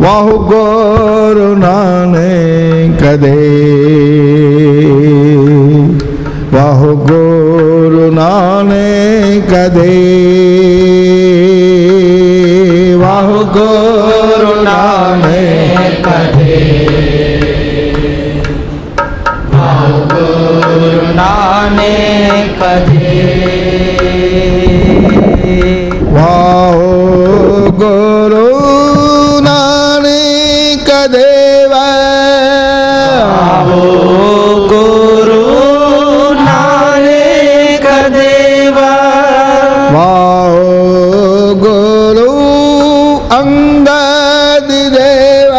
वाहु गुरु नानक देव, वाहु गुरु नानक देव, वाहु गुरु नानक देव, वाहु गुरु नानक देव, वाहु गुरु नानक देव, वाहु गुरु नानक देव, वाहु गुरु अंगद देव,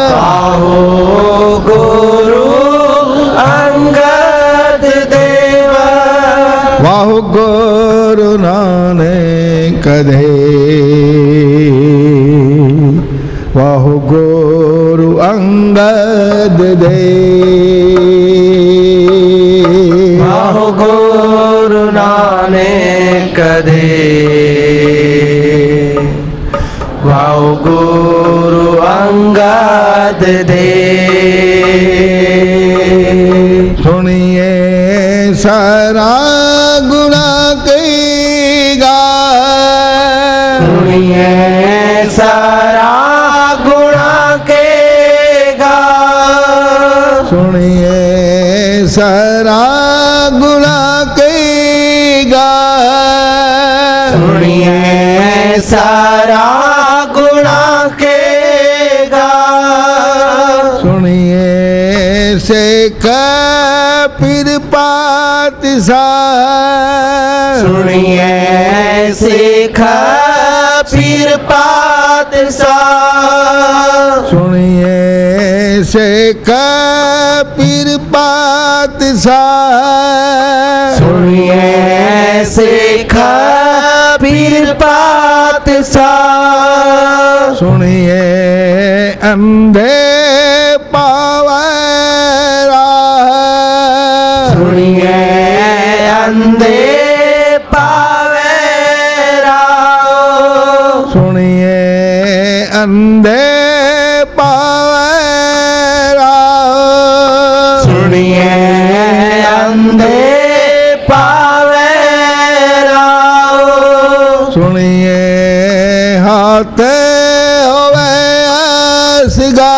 वाहु गुरु अंगद देव, वाहु गुरु नानक देव, वाहु गुरु अंगद देव, वाहु गुरु नानक देव, वाहु गुरु अंगद देव। सुनिए सारा गुना के गान, सुनिए सारा गुना के गान, सुनिए सारा गुना के गान, सुनिए सारा गुना के गान, सुनिए से कबीर पातशाह, सुनिए से कबीर पातशाह, सुनिए से कबीर पातशाह, सुनिए से कबीर पातशाह, सुनिए अंधे पावरा, सुनिए अंधे पावेरा, सुनिए अंधे पावेरा, सुनिए अंधे पावेरा, सुनिए हाथ होवे असगा,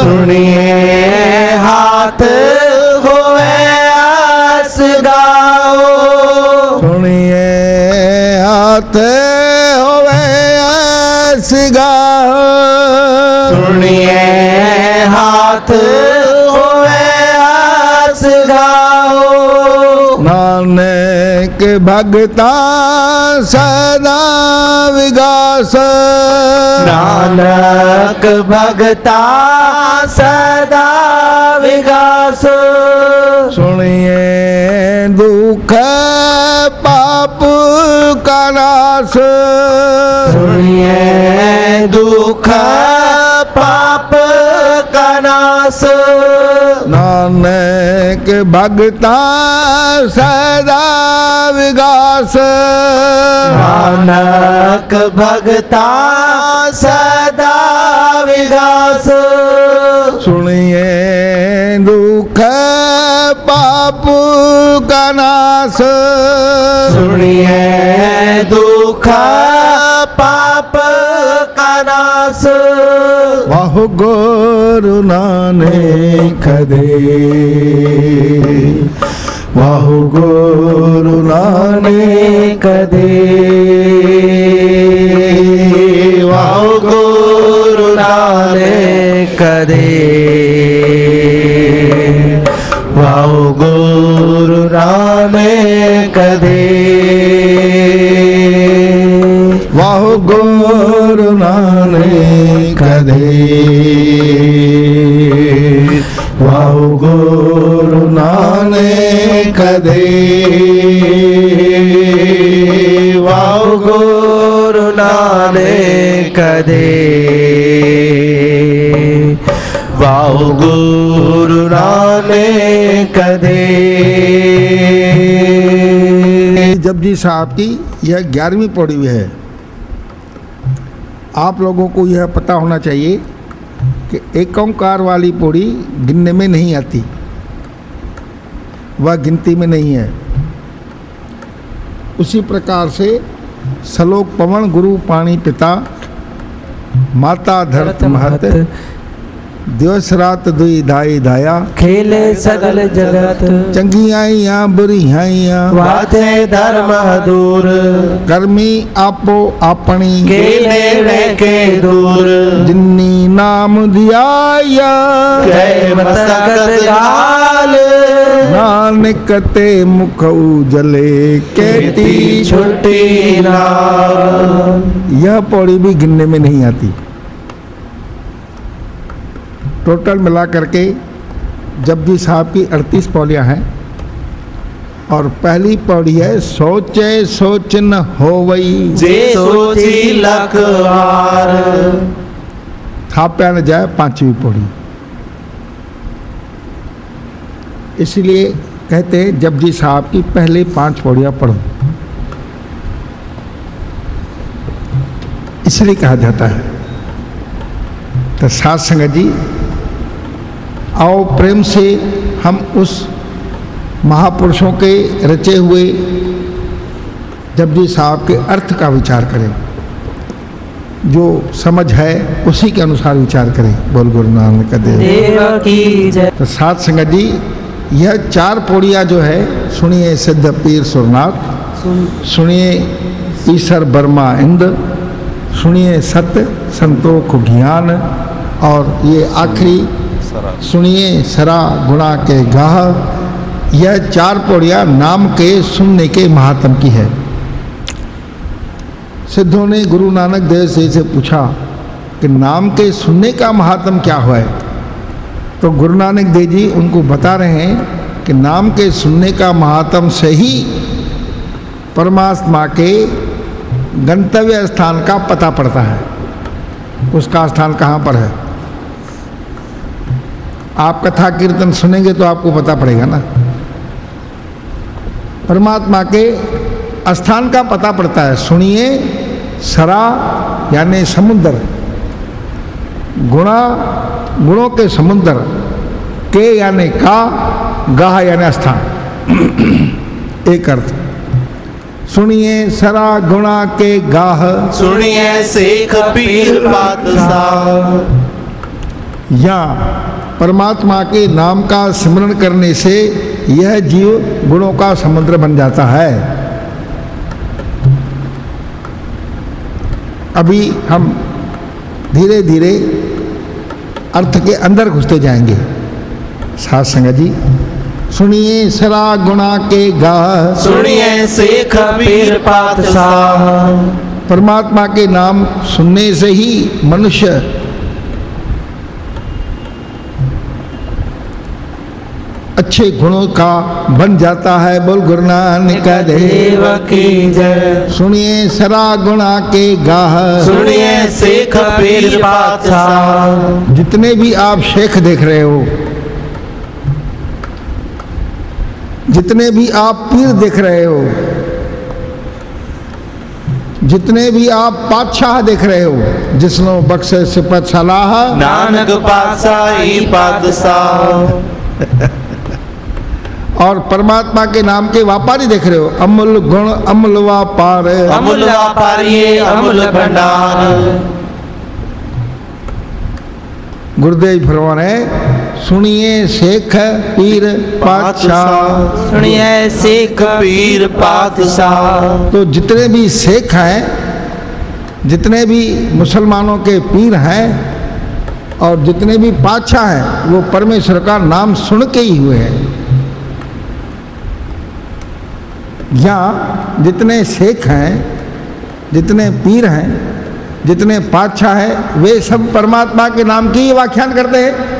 सुनिए हाथ होवे असगा, सुनिए हाथ होवे असगा, सुनिए हाथ होवे असगा, नानक भगता सदा विगास, नानक भगता सदा विगास, सुनिए दुख पाप का नाश, सुनिए दुख पाप का नाश, नानक भगता सदा विगास, नानक भगता सदा विगास, सुनिए दुख पाप का नाश, सुनिए दुख पाप का नाश, वाहु गुरु नानक देव, वाहु गुरु नानक देव, वाहु गुरु नानक देव, वाहु गुरु नानक देव, वाहु गुरु नानक देव, वाहु गुरु नानक देव, वाहु गुरु नानक देव, वाहु गुरु नानक देव। जपजी साहब की यह 11वीं पौड़ी है। आप लोगों को यह पता होना चाहिए कि एक ओंकार वाली पौड़ी गिनने में नहीं आती, वह गिनती में नहीं है। उसी प्रकार से सलोक पवन गुरु पाणी पिता माता धरत महत दिवस रात दुई धाई धाया खेले सगल जगत चंगी आइया बुरी आइया वाचे धर्म दूर कर्मी आपो अपनी खेले वे के दूर जिन्नी नाम दिया जय मस्तक गाल नानक ते मुख उजले कहती छुट्टी नाम। यह पौड़ी भी गिनने में नहीं आती। टोटल मिला करके जपजी साहब की 38 पौड़ियाँ हैं और पहली पौड़ी है सोचे सोच न होवई जे सोची लख हार थाप्या न जाए 5वीं पौड़ी। इसलिए कहते हैं जपजी साहब की पहले 5 पौड़ियाँ पढ़ो, इसलिए कहा जाता है। तो साथ संगत जी आओ प्रेम से हम उस महापुरुषों के रचे हुए जपजी साहब के अर्थ का विचार करें, जो समझ है उसी के अनुसार विचार करें। बोल गुरु नानक देव की जय। तो साथ संगत जी यह 4 पौड़ियाँ जो है सुनिए सिद्ध पीर सुरनाथ, सुनिए ईश्वर बर्मा इंद्र, सुनिए सत्य संतोख ज्ञान, और ये आखिरी सुनिए सरा गुणा के गाह। यह 4 पौड़ियाँ नाम के सुनने के महात्म की है। सिद्धों ने गुरु नानक देव से पूछा कि नाम के सुनने का महात्म क्या हुआ है, तो गुरु नानक देव जी उनको बता रहे हैं कि नाम के सुनने का महात्म से ही परमात्मा के गंतव्य स्थान का पता पड़ता है। उसका स्थान कहाँ पर है? आप कथा कीर्तन सुनेंगे तो आपको पता पड़ेगा ना। परमात्मा के स्थान का पता पड़ता है। सुनिए सरा यानी समुद्र, गुणा गुणों के समुद्र, के यानी का, गाह यानी स्थान। एक अर्थ सुनिए सरा गुणा के गाह, सुनिए शेख पीर पातशाह। या परमात्मा के नाम का स्मरण करने से यह जीव गुणों का समुद्र बन जाता है। अभी हम धीरे धीरे अर्थ के अंदर घुसते जाएंगे। साथ संगत जी सुनिए सरा गुणा के गाह, सुनिए शेख पीर पातशाह। परमात्मा के नाम सुनने से ही मनुष्य अच्छे गुणों का बन जाता है। बोल गुरु नानक देव की जय। सुनिए सरा गुणा के गाह, सुनिए शेख पीर पातशाह। जितने भी आप शेख देख रहे हो, जितने भी आप पीर देख रहे हो, जितने भी आप पातशाह देख रहे हो, जिसनो बख्शे सिपत सलाह नानक पातशाही पातशाह। और परमात्मा के नाम के व्यापारी देख रहे हो, अमूल गुण अमूल व्यापार, अमूल व्यापार ये अमूल भंडार। गुरुदेव फरमान है सुनिए शेख पीर पातशाह, सुनिए शेख पीर पातशाह। तो जितने भी शेख हैं, जितने भी मुसलमानों के पीर हैं और जितने भी पातशाह हैं, वो परमेश्वर का नाम सुन के ही हुए हैं। या जितने शेख हैं, जितने पीर हैं, जितने पातशाह हैं, वे सब परमात्मा के नाम की ही व्याख्यान करते हैं।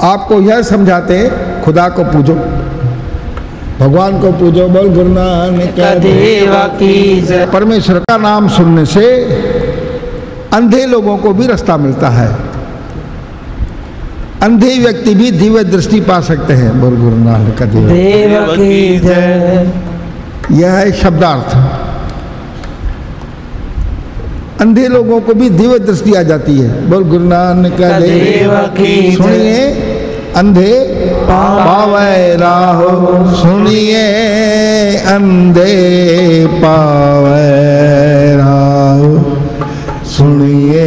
आपको यह समझाते हैं खुदा को पूजो, भगवान को पूजो। बोल गुरु नानक देव की जय। परमेश्वर का नाम सुनने से अंधे लोगों को भी रास्ता मिलता है। अंधे व्यक्ति भी दिव्य दृष्टि पा सकते हैं। बोल गुरु नानक देव की जय। यह है शब्दार्थ। अंधे लोगों को भी दिव्य दृष्टि आ जाती है। बोल गुरु नानक देव की जय। सुनिए अंधे पावे राहो, सुनिए अंधे पावे राहो, सुनिए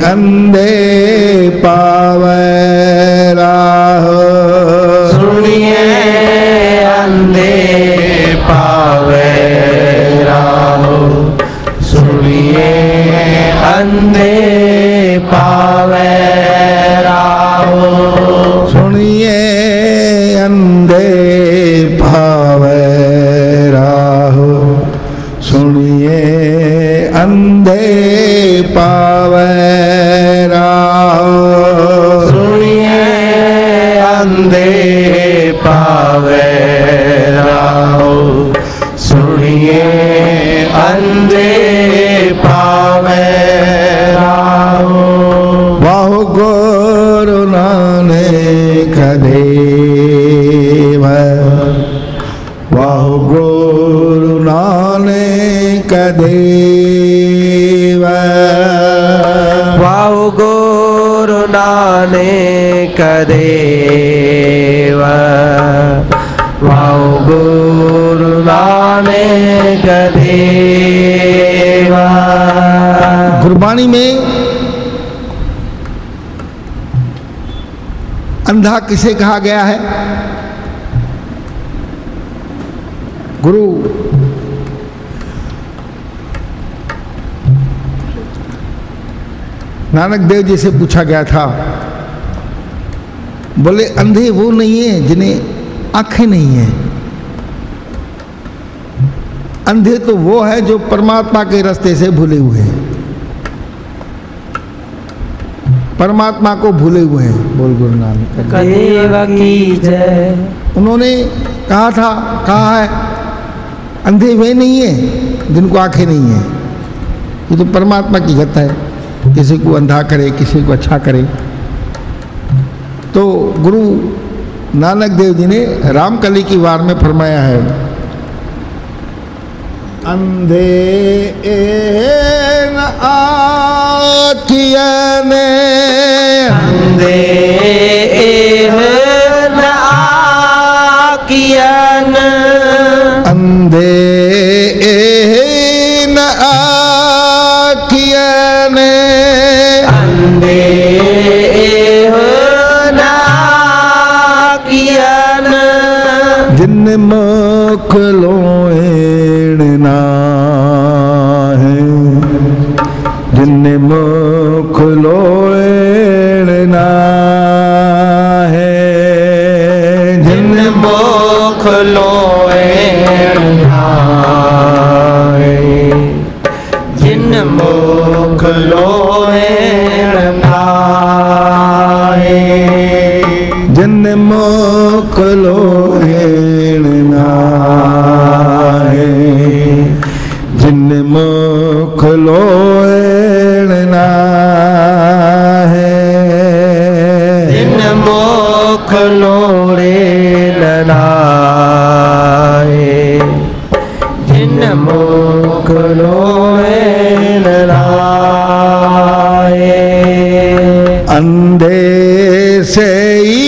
अंधे पावे राहो, सुनिए अंधे पावे राहो, सुनिए अंधे पावे राहो, सुनिए अंधे पावे राहो, सुनिए अंधे पावे राहो, सुनिए अंधे पावे राहो, सुनिए अंधे पावे राहो। वाहो गुरु नानक देव, वाहो गुरु नानक देव, वाहो गुरु नानक देव, वाहो गुरु नानक देव। गुरबाणी में अंधा किसे कहा गया है? गुरु नानक देव जी से पूछा गया था, बोले अंधे वो नहीं है जिन्हें आंखें नहीं है, अंधे तो वो है जो परमात्मा के रास्ते से भूले हुए हैं, परमात्मा को भूले हुए हैं। बोल गुरु नानक देव की जय। उन्होंने कहा है अंधे वे नहीं है जिनको आंखें नहीं है, ये तो परमात्मा की गत है, किसी को अंधा करे किसी को अच्छा करे। तो गुरु नानक देव जी ने रामकली की वार में फरमाया है, अंधे न आँखियन, अंधे न आँखियन, अंधे न आँखियन, अंधे न आँखियन, जिन मुख लोएण ना है, जिन मुख लोएण ना है, जिन मुख लोएण नाए, जिन मुख लोएण नाए, जिन मुख लोएण ना है, जिन मुख लोएण ना है, जिन मुख लोएण नाए, जिन मुख लोएण नाए। अंधे से ही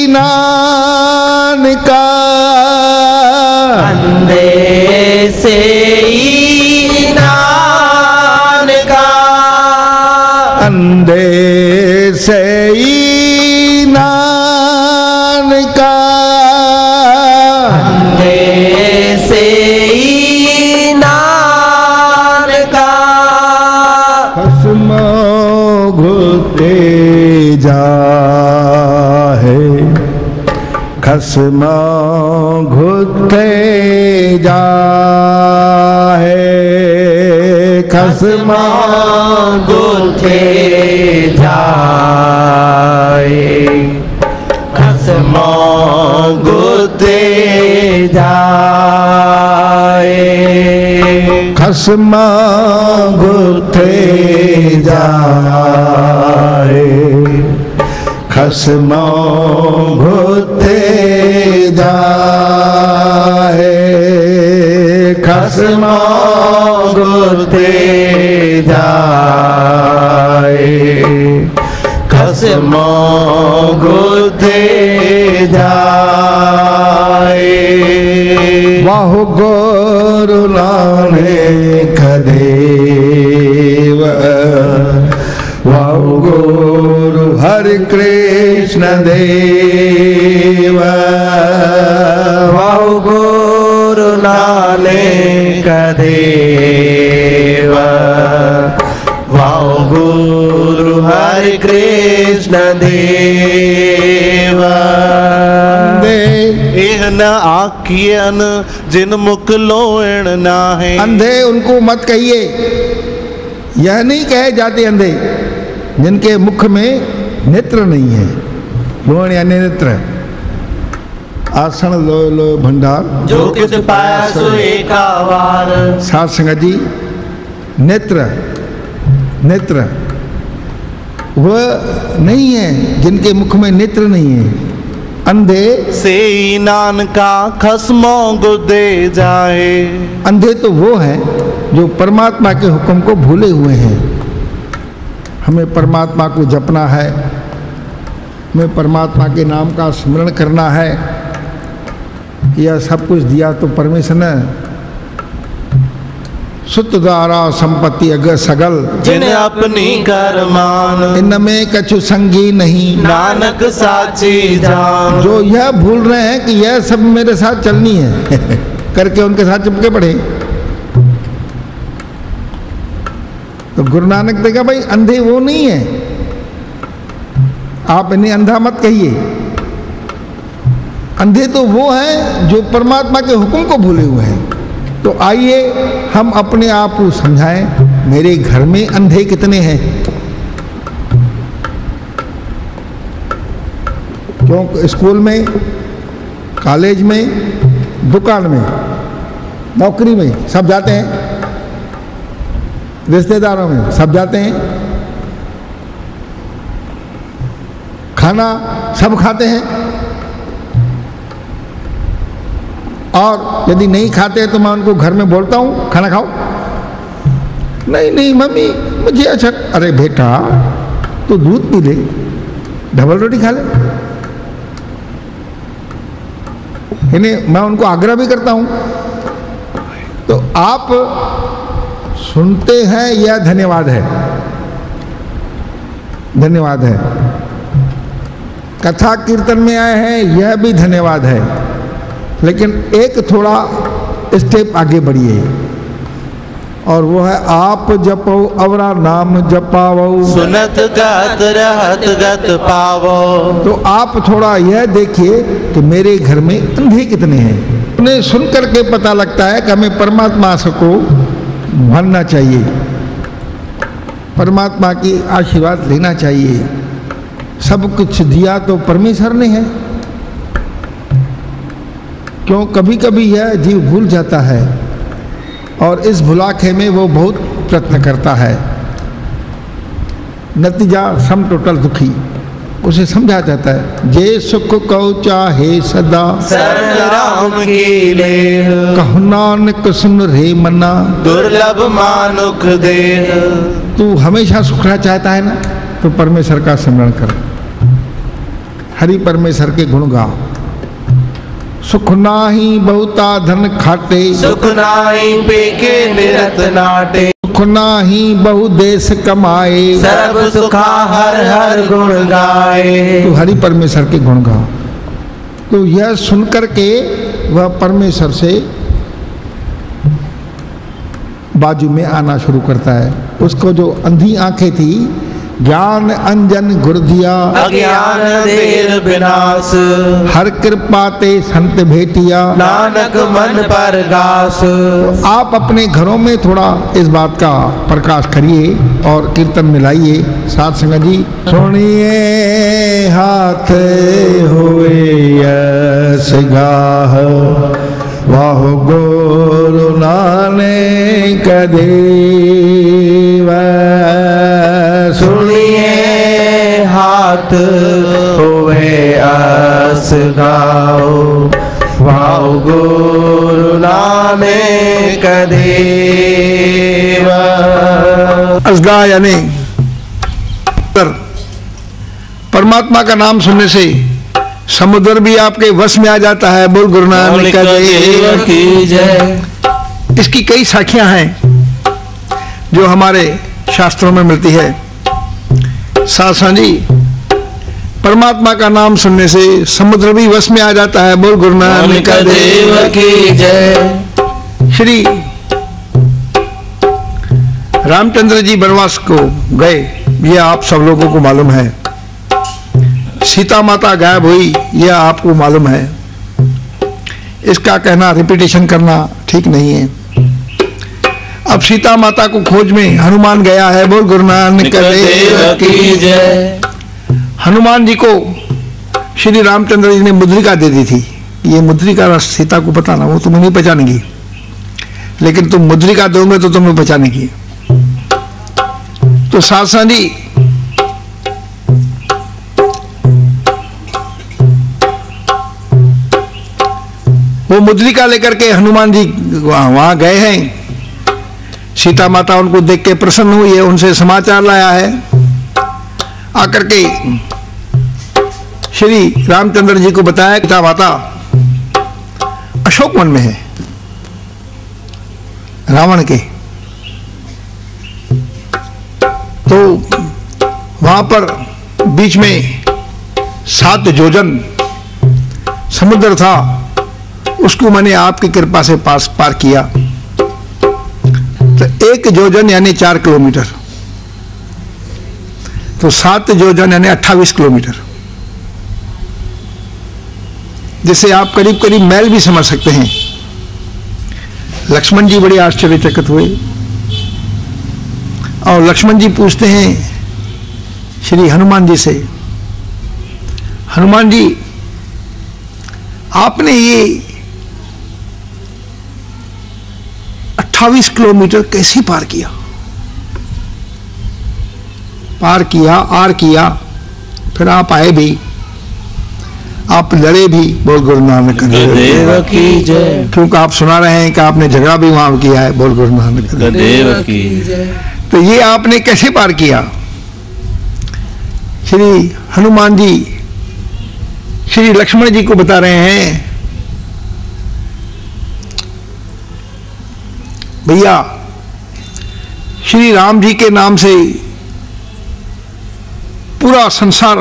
नानका, अंधे से ही नानका, अंधे से ही नानका, अंधे से ही नानका, खस्म घुते जाहे, खस्म घुते जाहे, खस्म गुथे जाए, खस्म गुथे जाए, खस्म घुते जाए, खस्म घुते जाए, खस्म गुथे खसमो गुथे जाए। वाहु गुरु नानक देव, वाहु गुरु हरि कृष्ण देव, वाहु गुरु नानक देव, वाहु गुरु हरि कृष्ण देव। एह न आखियन जिन मुख लोण नाहे। अंधे उनको मत कहिए, यह नहीं कहे जाते अंधे जिनके मुख में नेत्र नहीं है। लोण यानी नेत्र। आसन लो लो भंडार जो किस पाया सो एकावार। साध संगत जी, नेत्र नेत्र वह नहीं है जिनके मुख में नेत्र नहीं है। अंधे से नानका खसमो गुदे जाए। अंधे तो वो हैं जो परमात्मा के हुक्म को भूले हुए हैं। हमें परमात्मा को जपना है, हमें परमात्मा के नाम का स्मरण करना है। यह सब कुछ दिया तो परमेश्वर ने। सुत द्वारा संपत्ति अग सगल, जिन्हें अपनी करमान। इनमें कछु संगी नहीं, नानक साची जान। जो यह भूल रहे हैं कि यह सब मेरे साथ चलनी है करके उनके साथ चिपके पड़े। तो गुरु नानक ने कहा भाई अंधे वो नहीं है, आप इन्हें अंधा मत कहिए। अंधे तो वो हैं जो परमात्मा के हुक्म को भूले हुए हैं। तो आइए हम अपने आप को समझाएं, मेरे घर में अंधे कितने हैं। क्यों स्कूल में, कॉलेज में, दुकान में, नौकरी में सब जाते हैं, रिश्तेदारों में सब जाते हैं, खाना सब खाते हैं। और यदि नहीं खाते तो मैं उनको घर में बोलता हूँ खाना खाओ। नहीं नहीं मम्मी मुझे अच्छा। अरे बेटा तो दूध पी ले, डबल रोटी खा ले। इन्हें मैं उनको आग्रह भी करता हूँ। तो आप सुनते हैं, यह धन्यवाद है, धन्यवाद है। कथा कीर्तन में आए हैं, यह भी धन्यवाद है। लेकिन एक थोड़ा स्टेप आगे बढ़िए, और वो है आप जपो अवरा नाम जपावो, सुनत गत रहत गत पावो। तो आप थोड़ा यह देखिए कि मेरे घर में अंधे कितने हैं। उन्हें सुन करके पता लगता है कि हमें परमात्मा को मानना चाहिए, परमात्मा की आशीर्वाद लेना चाहिए। सब कुछ दिया तो परमेश्वर ने है। क्यों कभी कभी यह जीव भूल जाता है, और इस भुलाखे में वो बहुत प्रयत्न करता है। नतीजा सम टोटल दुखी। उसे समझा जाता है, जे सुख को चाहे सदा शरण राम की ले। कहु नानक सुन रे मना, दुर्लभ मानुख दे। तू हमेशा सुखना चाहता है ना, तो परमेश्वर का स्मरण कर, हरि परमेश्वर के गुण गा। सुख नाही बहुता धन खाटे, सुख नाही पेके निरत नाटे। सुख नाही बहु देश कमाए, सर्व सुखा हर हर गुण गाए। तो हरि परमेश्वर के गुण गा। तो यह सुनकर के वह परमेश्वर से बाजू में आना शुरू करता है। उसको जो अंधी आंखें थी, ज्ञान अंजन गुर दिया, अज्ञान देर विनाश। हर कृपा ते संत भेटिया, नानक मन पर गास। आप अपने घरों में थोड़ा इस बात का प्रकाश करिए और कीर्तन मिलाइए। साथ संगत जी सुनिए, हाथ हुए यस गाह, वाह गुरु नानक देव। सुनिए हाथ हुए अस गाओ, वाह गुरु नानक देव। असगा यानी परमात्मा का नाम सुनने से समुद्र भी आपके वश में आ जाता है। बोल गुरु नानक देव की जय। इसकी कई साखियां हैं जो हमारे शास्त्रों में मिलती है। सासा जी, परमात्मा का नाम सुनने से समुद्र भी वश में आ जाता है। बोल गुरु नानक देव की जय। श्री रामचंद्र जी वनवास को गए, यह आप सब लोगों को मालूम है। सीता माता गायब हुई, यह आपको मालूम है। इसका कहना, रिपीटेशन करना ठीक नहीं है। अब सीता माता को खोज में हनुमान गया है। बोल गुरु नानक देव की जय। हनुमान जी को श्री रामचंद्र जी ने मुद्रिका दे दी थी। ये मुद्रिका रस सीता को बताना, वो तुम्हें नहीं पहचानेगी, लेकिन तुम मुद्रिका दोगे तो तुम्हें पहचानेगी। तो सासा जी वो मुद्रिका लेकर के हनुमान जी वहां गए हैं। सीता माता उनको देख के प्रसन्न हुई है, उनसे समाचार लाया है। आकर के श्री रामचंद्र जी को बताया, सीता माता अशोक वन में है, रावण के। तो वहां पर बीच में 7 योजन समुद्र था, उसको मैंने आपकी कृपा से पार किया। तो 1 योजन यानी 4 किलोमीटर, तो 7 योजन यानी 28 किलोमीटर, जिसे आप करीब करीब मैल भी समझ सकते हैं। लक्ष्मण जी बड़े आश्चर्यचकित हुए और लक्ष्मण जी पूछते हैं श्री हनुमान जी से, हनुमान जी आपने ये 28 किलोमीटर कैसे पार किया? पार किया, आर किया, फिर आप आए भी, आप लड़े भी। बोल गुरु नानक देव की जय। क्योंकि आप सुना रहे हैं कि आपने झगड़ा भी वहां किया है। बोल गुरु नानक देव की जय। तो ये आपने कैसे पार किया? श्री हनुमान जी श्री लक्ष्मण जी को बता रहे हैं, भैया श्री राम जी के नाम से पूरा संसार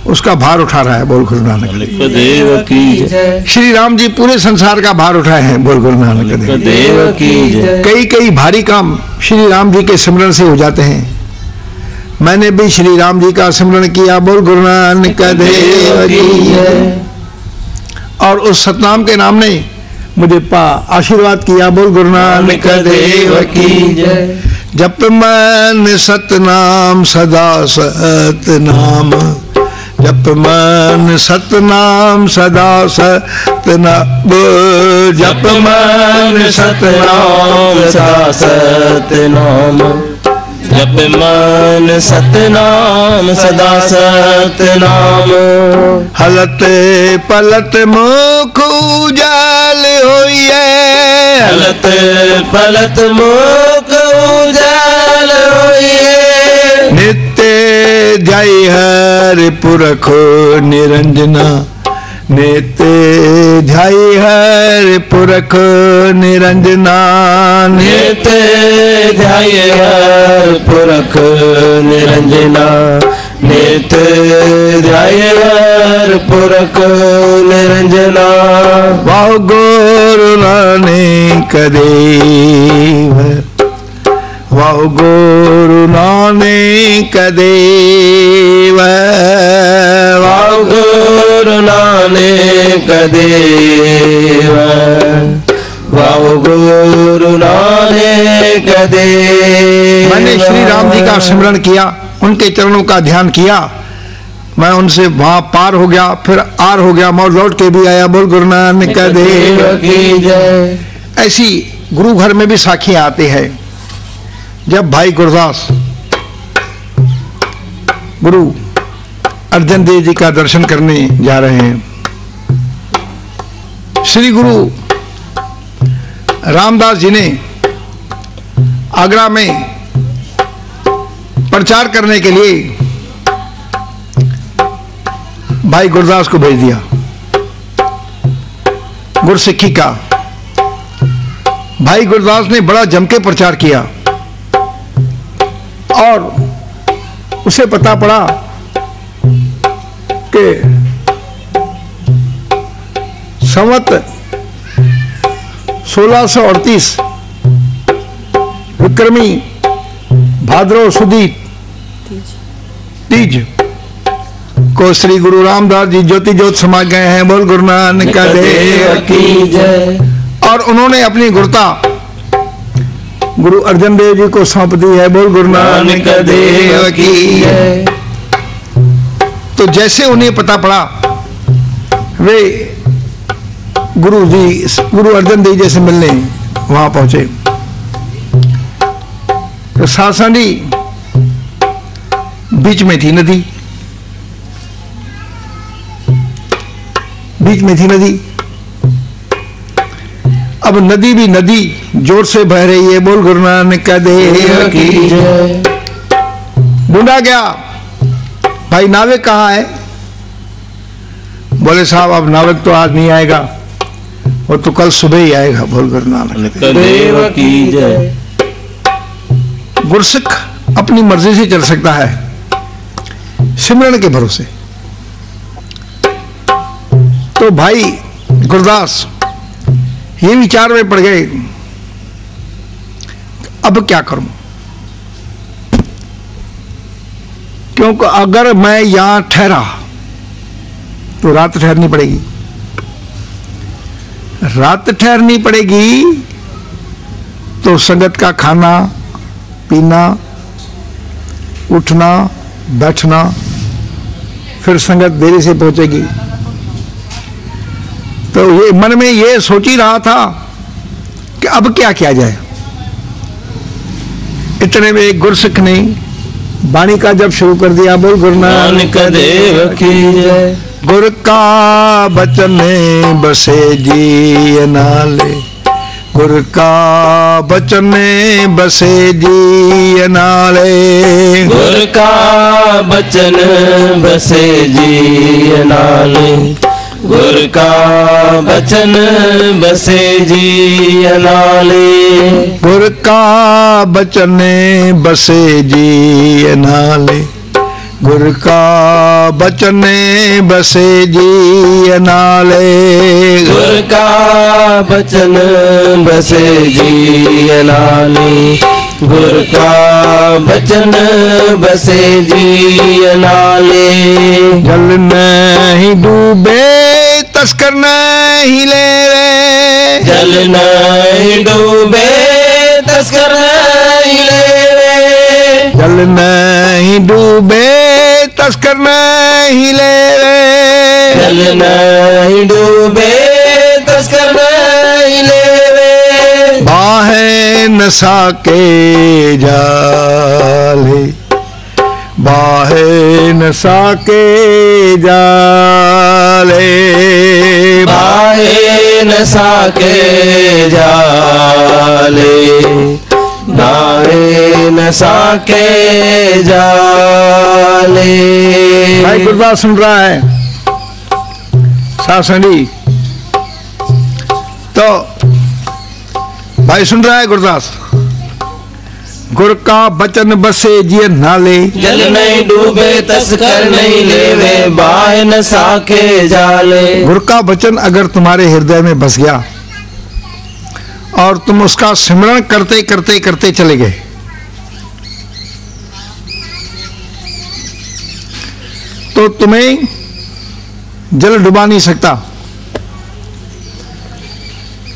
उसका भार उठा रहा है। बोल गुरु नानक देव की जय। श्री राम जी पूरे संसार का भार उठाए हैं। बोल गुरु नानक देव की जय। कई कई भारी काम श्री राम जी के सिमरन से हो जाते हैं। मैंने भी श्री राम जी का सिमरन किया। बोल गुरु नानक देव की जय। और उस सतनाम के नाम ने मुझे आशीर्वाद किया। बोल गुरु नानक देव की जय। जप मन सतनाम सदा सतनाम, जप मन सतनाम सदा सतनाम, जप मन सतनाम सदा सतनाम, जप मन सतनाम सदा सतनाम। हलत पलट मुख उजाल होइए, हलत पलट मुख उजाल होइए। नित्य ध्याई हरि पुरखो निरंजना, नित्य ध्याई हरि पुरख निरंजना, नित्य ध्याई हरि पुरख निरंजना, नित्य ध्याई हरि पुरख निरंजना। वाह गुरु नानक देव, वाह गुरु नानक देव, वाह गुरु नानक देव, वाह गुरु नानक देव। मैंने श्री राम जी का स्मरण किया, उनके चरणों का ध्यान किया, मैं उनसे वहां पार हो गया, फिर आर हो गया, मैं लौट के भी आया। बोल गुरु नानक देव की जय। ऐसी गुरु घर में भी साखियां आती है। जब भाई गुरदास गुरु अर्जन देव जी का दर्शन करने जा रहे हैं, श्री गुरु रामदास जी ने आगरा में प्रचार करने के लिए भाई गुरदास को भेज दिया गुरसिक्खी का। भाई गुरदास ने बड़ा जम के प्रचार किया और उसे पता पड़ा कि संवत 1638 विक्रमी भाद्रव सुदी तीज को श्री गुरु रामदास जी ज्योति ज्योत समा गए हैं। बोल गुरु नानक देव की जय। और उन्होंने अपनी गुरता गुरु अर्जन देव जी को सौंप दी है। बोल गुरु नानक देव की जय। तो जैसे उन्हें पता पड़ा वे गुरु जी गुरु अर्जन देव जी से मिलने वहां पहुंचे। तो सासंडी बीच में थी नदी, बीच में थी नदी। अब नदी भी नदी जोर से बह रही है। बोल गुरु नानक देव की जय। ढूंढा गया भाई नाविक कहाँ है? बोले साहब अब नाविक तो आज नहीं आएगा, वो तो कल सुबह ही आएगा। बोल गुरु नानक देव की जय। गुरसिख अपनी मर्जी से चल सकता है, सिमरन के भरोसे। तो भाई गुरदास ये विचार में पड़ गए, अब क्या करूं? क्योंकि अगर मैं यहां ठहरा तो रात ठहरनी पड़ेगी, रात ठहरनी पड़ेगी तो संगत का खाना पीना उठना बैठना, फिर संगत देरी से पहुंचेगी। तो ये मन में ये सोच ही रहा था कि अब क्या किया जाए। इतने में एक गुरसिख ने वाणी का जब शुरू कर दिया। बोल गुरु नानक देव की जय। गुर का बचन बसे जी नाले, गुर का बचन बसे जी नाले, गुर का बचन बसे जी नाले, गुर का बचन बसे जी नाले, गुर का बचन बसे जी नाले, गुर का बचन बसे जी नाले, गुर का बचन बसे जी नाले, गुर का बचन बसे जी नाले। जल नहीं डूबे तस्कर नहीं लेवे, जल नहीं डूबे तस्कर नहीं लेवे, जल नहीं डूबे तस्कर नहीं लेवे, जल नहीं डूबे तस्कर नहीं लेवे, बाहे नशा के जाले, बाहे नशा के जाले, बाहे नशा के जाले, बाहे नशा के जाले। भाई गुरदास सुन रहा है सासंडी, तो भाई सुन रहा है गुरदास। गुर का बचन बसे जिय नाले, जल नहीं डूबे तस्कर नहीं लेवे, बाहे नशा के जाले। गुर का वचन अगर तुम्हारे हृदय में बस गया और तुम उसका सिमरण करते करते करते चले गए, तो तुम्हें जल डुबा नहीं सकता,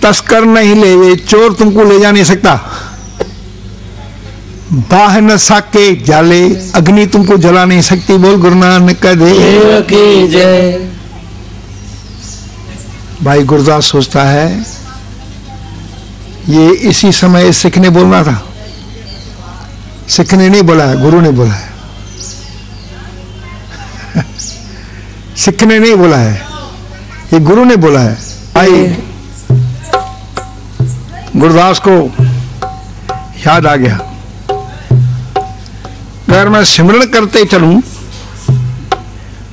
तस्कर नहीं लेवे, चोर तुमको ले जा नहीं सकता, बाह न साके जाले, अग्नि तुमको जला नहीं सकती। बोल गुरु नानक देव की जय। भाई गुरदास सोचता है ये इसी समय सिख ने बोलना था। सिख ने नहीं बोला है, गुरु ने बोला है। सिख ने नहीं बोला है, ये गुरु ने बोला है। भाई गुरदास को याद आ गया, अगर मैं सिमरन करते चलूं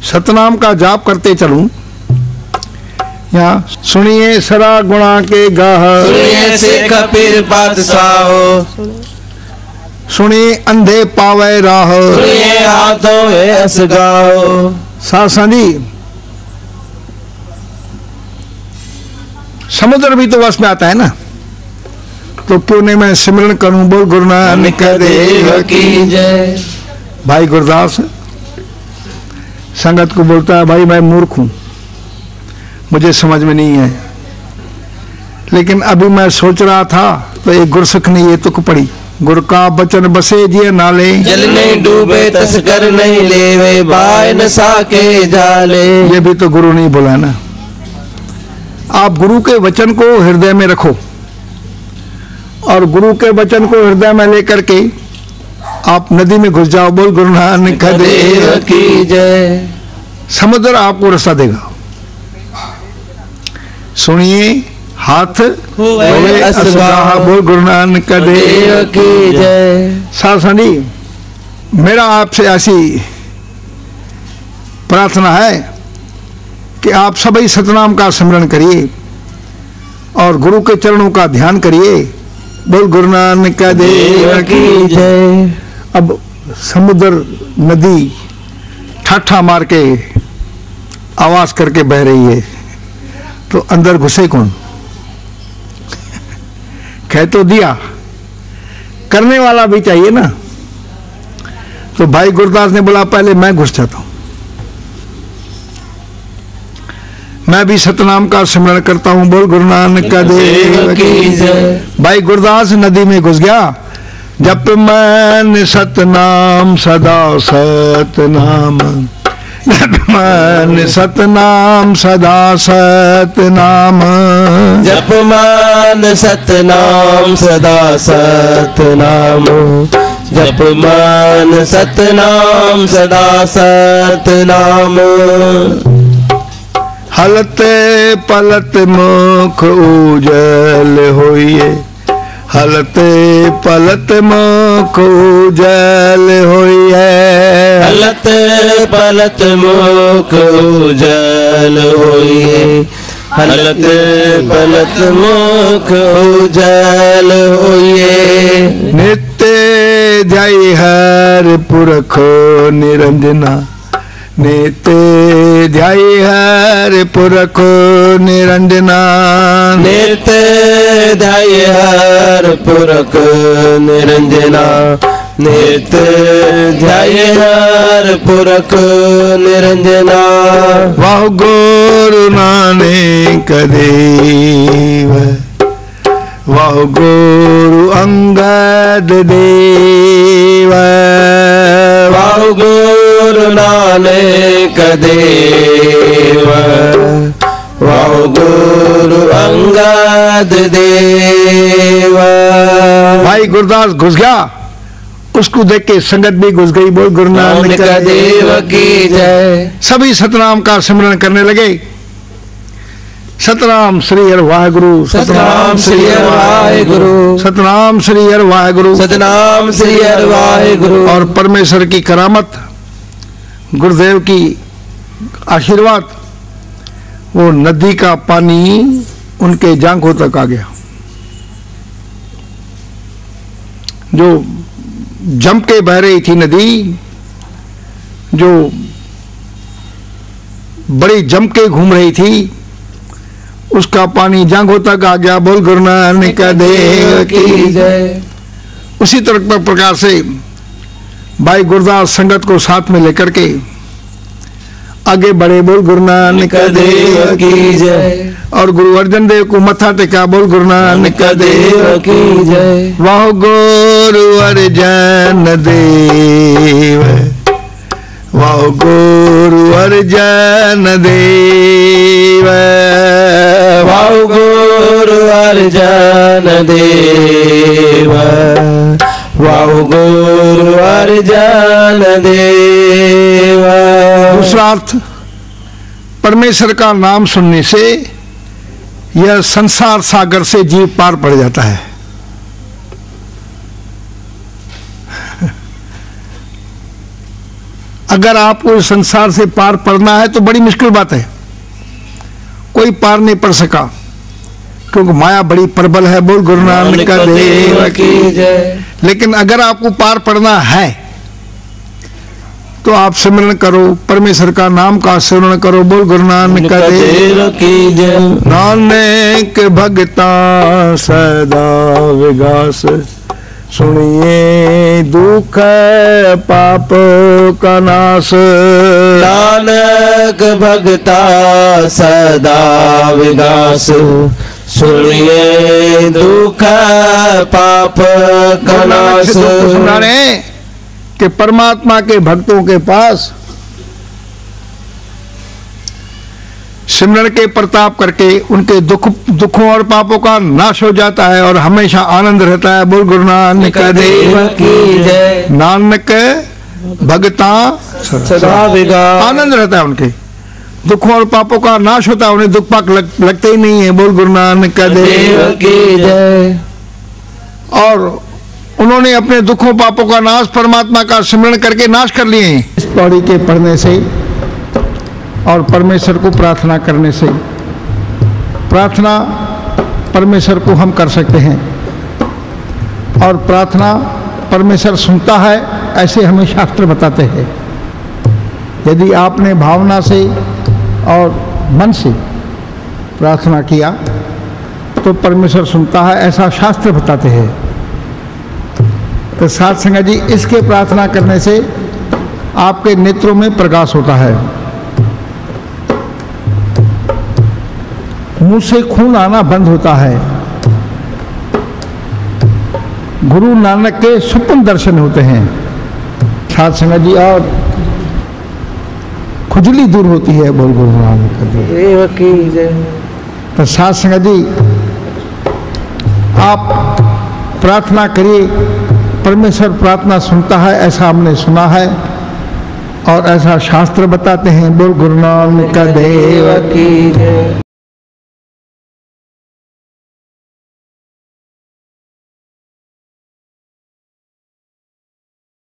सतनाम का जाप करते चलूं। यहाँ सुनिए सरा गुणा के गाह, सुनिए सिख पीर पातशाहो, सुनिए अंधे पावे राह, सुनिए हाथों में असगाओ। सासंदी समुद्र भी तो वश में आता है ना, तो क्यों नहीं मैं सिमरन करूं। बोल गुरु नानक देव की जय। भाई गुरदास संगत को बोलता है, भाई मैं मूर्ख हूं, मुझे समझ में नहीं है, लेकिन अभी मैं सोच रहा था तो एक गुरसुख ने ये तुक पड़ी, गुरु का बचन बसे जिए नाले, जल नहीं डूबे तस्कर नहीं लेवे, बाय न साके जाले। ये भी तो गुरु नहीं बोला ना। आप गुरु के वचन को हृदय में रखो और गुरु के वचन को हृदय में लेकर के आप नदी में घुस जाओ। बोल गुरु नानक देव की जय। समुद्र आपको रास्ता देगा। सुनिए हाथ होवे असगाह, बोल गुरु नानक देव की जय। सासनी मेरा आपसे ऐसी प्रार्थना है कि आप सभी सतनाम का स्मरण करिए और गुरु के चरणों का ध्यान करिए। बोल गुरु नानक देव की जय। अब समुद्र नदी ठाठा मार के आवाज करके बह रही है, तो अंदर घुसे कौन? कह तो दिया, करने वाला भी चाहिए ना। तो भाई गुरदास ने बोला पहले मैं घुस जाता हूं, मैं भी सतनाम का स्मरण करता हूं। बोल गुरु नानक देव की जय। भाई गुरदास नदी में घुस गया। जप मन सतनाम सदा सतनाम, जप मन सतनाम सदा सतनाम, जप मान सतनाम सदा सतनाम, जप मान सतनाम सदा सतनाम। हलते पलत मुख उजल होइए, हलते पलत मुख उजल होइए, हलत पलत मुख उजल होइए, हलत पलत मुख उजल होइए। नित्य ध्याई हर पुरख निरंजना, नित्य ध्याई हर पुरख निरंजना, नित्य ध्याय हर पुरख निरंजना, नित्य ध्याय हर पुरख निरंजना। वाह गुरु नानक देव, वाह गुरु अंगद देव, वाह गुरु नानक देव, वाह गुरु अंगद देव। भाई गुरदास घुस गया, उसको देख के संगत भी घुस गई। बोल गुरु नानक देव की जय। सभी सतनाम का स्मरण करने लगे। सतनाम श्री हर वाहेगुरु, सतनाम श्री हर वाहेगुरु, सतनाम श्री हर वाहेगुरु, सतनाम श्री हर वाहेगुरु। और परमेश्वर की करामत, गुरुदेव की आशीर्वाद, वो नदी का पानी उनके जांघों तक आ गया। जो जम के बह रही थी नदी, जो बड़ी जम के घूम रही थी, उसका पानी जांघों तक आ गया। बोल गुरु नानक देव की जय। उसी तरह प्रकार से भाई गुरदास संगत को साथ में लेकर के आगे बढ़े। बोल गुरु नानक देव की जय। और गुरु अर्जन देव को मत्था टेका। बोल गुरु नानक देव की जय। वाह गुरु अर्जन देव, वाह गुरु अर्जन देव, वाह गुरु अर्जन देव, वाह गुरु अर्जन देव। दूसरा अर्थ, परमेश्वर का नाम सुनने से यह संसार सागर से जीव पार पड़ जाता है। अगर आपको इस संसार से पार पड़ना है तो बड़ी मुश्किल बात है, कोई पार नहीं पड़ सका, क्योंकि माया बड़ी प्रबल है। बोल गुरु नानक देव की जय। लेकिन अगर आपको पार पड़ना है तो आप सिमरन करो, परमेश्वर का नाम का सिमरन करो। बोल गुरु नानक देव की जय। नानक भगता सदा विगास, सुनिए दुख पाप का नाश। नानक भगता सदा विगास, सुनिए दुख पाप का नाश। सुना रहे कि परमात्मा के भक्तों के पास सिमरन के प्रताप करके उनके दुखों और पापों का नाश हो जाता है और हमेशा आनंद रहता है। बोल गुरु नानक देव की जय। नानक भगता सदा विगास, आनंद रहता है, उनके दुखों और पापों का नाश होता है, उन्हें दुख पाप लगते ही नहीं है। बोल गुरु नानक देव की जय। और उन्होंने अपने दुखों पापों का नाश परमात्मा का सिमरन करके नाश कर लिए। इस पौड़ी के पढ़ने से और परमेश्वर को प्रार्थना करने से, प्रार्थना परमेश्वर को हम कर सकते हैं और प्रार्थना परमेश्वर सुनता है, ऐसे हमें शास्त्र बताते हैं। यदि आपने भावना से और मन से प्रार्थना किया तो परमेश्वर सुनता है, ऐसा शास्त्र बताते हैं। तो साथ संगत जी, इसके प्रार्थना करने से आपके नेत्रों में प्रकाश होता है, मुंह से खून आना बंद होता है, गुरु नानक के स्वप्न दर्शन होते हैं। साथ संगत जी, और खुजली दूर होती है। बोल गुरु नानक देव की जय। तो साथ संगत जी, आप प्रार्थना करिए, परमेश्वर प्रार्थना सुनता है, ऐसा हमने सुना है और ऐसा शास्त्र बताते हैं। बोल गुरु नानक देव की जय।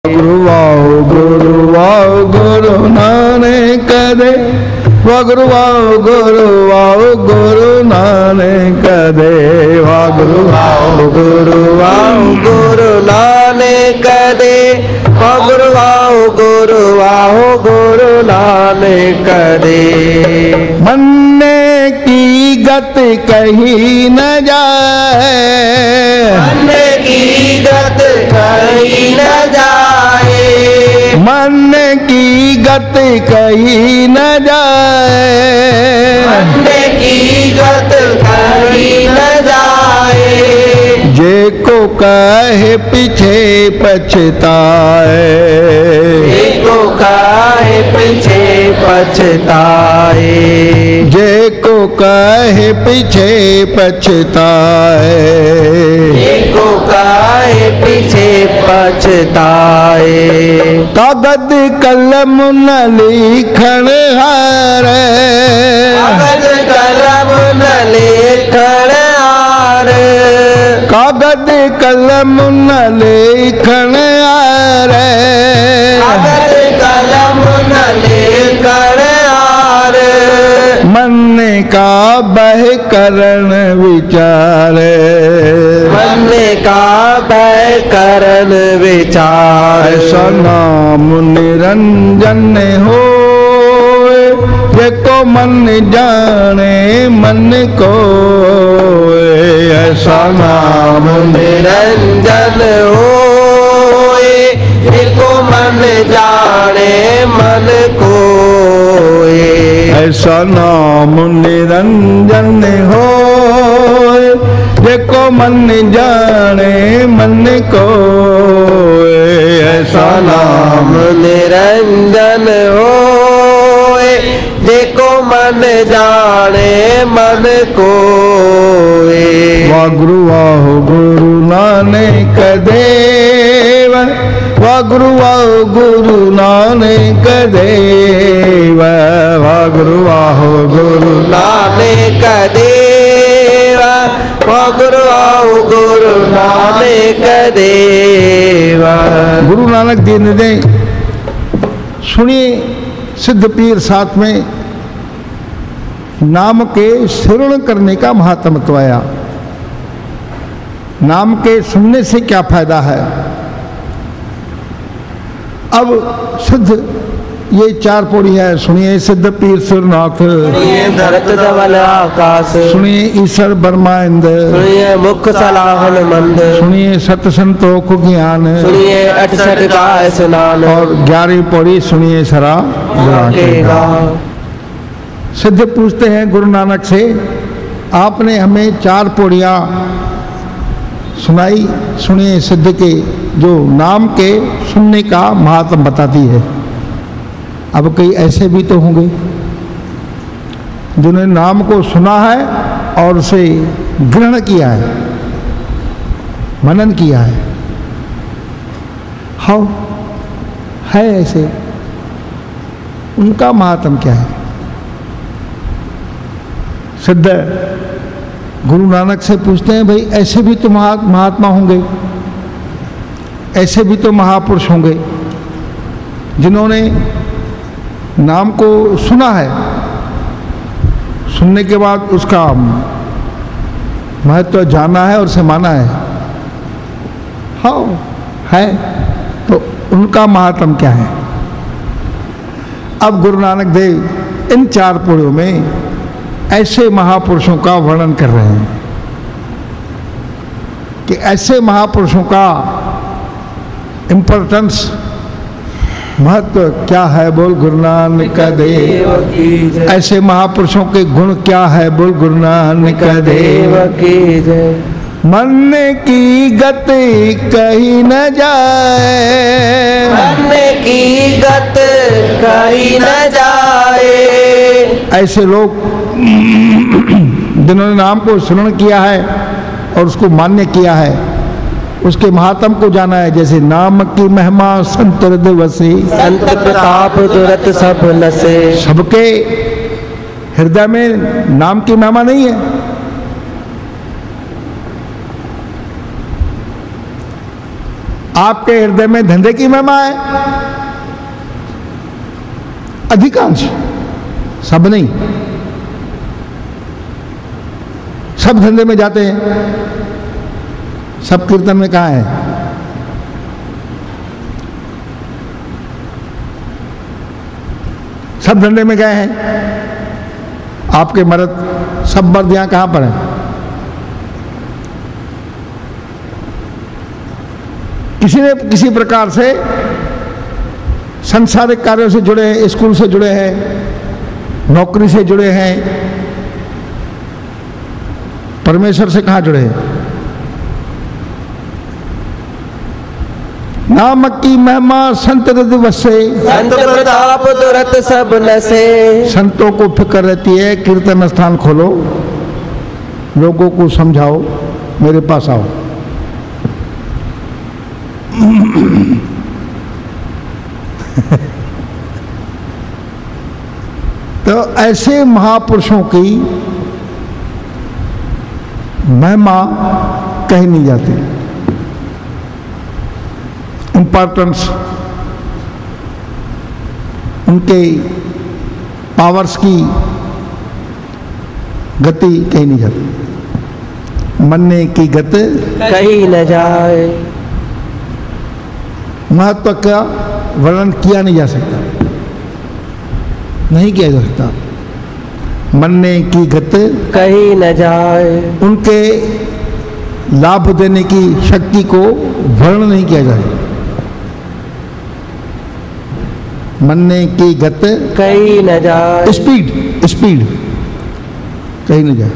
गुरु वाओ गुरु नानक देव, गुरु वाओ गुरु नानक देव, गुरु वाओ गुरु नानक देव, गुरु वाओ गुरु नानक देव। मन की गत कहीं न जाए, मन की गत कहीं न जाए, मन की गत कहीं न जाए, मन की गत कहीं न जाए। जे को कहे पीछे पछताए, जे को कहे पीछे पछताए, जे को कहे पीछे पछताए, जे को कहे पीछे पछताए। कागज कलम न लिखण हारे, कागज कलम न लिखण हारे, कागज कलम न लिखण हारे, कागज कलम न लिखण हारे। मन का बह करण विचारे, मन का बह करण विचार। ऐसा नाम निरंजन हो को मन जाने मन को, ऐसा नाम निरंजन होए, को मन जाने मन को। ऐसा नाम निरंजन हो को मन जाने मन को, ऐसा नाम निरंजन होए, देखो मन जाने मन को। वाह गुरु नानक देव, वाह गुरु नानक देव, वाह गुरु नानक देव, वाह गुरु नानक देव। गुरु नानक जी ने सुनिए सिद्ध पीर साथ में नाम के श्रवण करने का महात्म आया। नाम के सुनने से क्या फायदा है। अब सिद्ध ये 4 पौड़ी है। सुनिए सिद्ध पीर सुरनाथ, सुनिए धरत धवल आकाश, सुनिए ईश्वर ब्रह्मा इंद्र, सुनिए मुख सलाहन मंद, सुनिए सत संतोख ज्ञान, सुनिए 68 का स्नान, और 11वीं पौड़ी सुनिए सरा राकेगा। सिद्ध पूछते हैं गुरु नानक से, आपने हमें 4 पौड़ियाँ सुनाई, सुनिए सिद्ध के जो नाम के सुनने का महात्म बताती है। अब कई ऐसे भी तो होंगे जिन्होंने नाम को सुना है और उसे ग्रहण किया है, मनन किया है। हाँ है ऐसे, उनका महात्म क्या है। सिद्ध गुरु नानक से पूछते हैं, भाई ऐसे भी तो महात्मा होंगे, ऐसे भी तो महापुरुष होंगे जिन्होंने नाम को सुना है, सुनने के बाद उसका महत्व जाना है और उसे माना है। हाँ है, तो उनका महात्म क्या है। अब गुरु नानक देव इन 4 पौड़ियों में ऐसे महापुरुषों का वर्णन कर रहे हैं कि ऐसे महापुरुषों का इम्पोर्टेंस, महत्व क्या है, बोल गुरु नानक देव। ऐसे महापुरुषों के गुण क्या है, बोल गुरु नानक देव की जय। मन की गति कहीं न जाए, मन की गत कहीं न जाए। ऐसे लोग जिन्होंने नाम को श्रवण किया है और उसको मान्य किया है, उसके महात्म को जाना है। जैसे नाम की महिमा संत हृदय वसे, संत प्रताप तुरत सब नसे। सबके हृदय में नाम की महिमा नहीं है। आपके हृदय में धंधे की महिमा है, अधिकांश, सब नहीं। सब धंधे में जाते हैं, सब कीर्तन में कहाँ है। सब धंधे में गए हैं। आपके मर्द सब मर्द यहाँ कहाँ पर हैं। किसी ने किसी प्रकार से सांसारिक कार्यों से जुड़े हैं, स्कूल से जुड़े हैं, नौकरी से जुड़े हैं, परमेश्वर से कहाँ जुड़े हैं। नाम की महिमा संत हृदय वसे, संत प्रताप तुरत सब नसे। संतों को फिक्र रहती है, कीर्तन स्थान खोलो, लोगों को समझाओ, मेरे पास आओ। तो ऐसे महापुरुषों की महिमा कहीं नहीं जाती। इम्पोर्टेंस, उनके पावर्स की गति कहीं नहीं जाती। मरने की गति कहीं न जाए। महत्व का वर्णन किया नहीं जा सकता, नहीं किया जा सकता। मरने की गति कहीं न जाए। उनके लाभ देने की शक्ति को वर्णन नहीं किया जा सकता। मरने की गति कहीं न जाए। स्पीड, स्पीड कहीं नहीं जाए।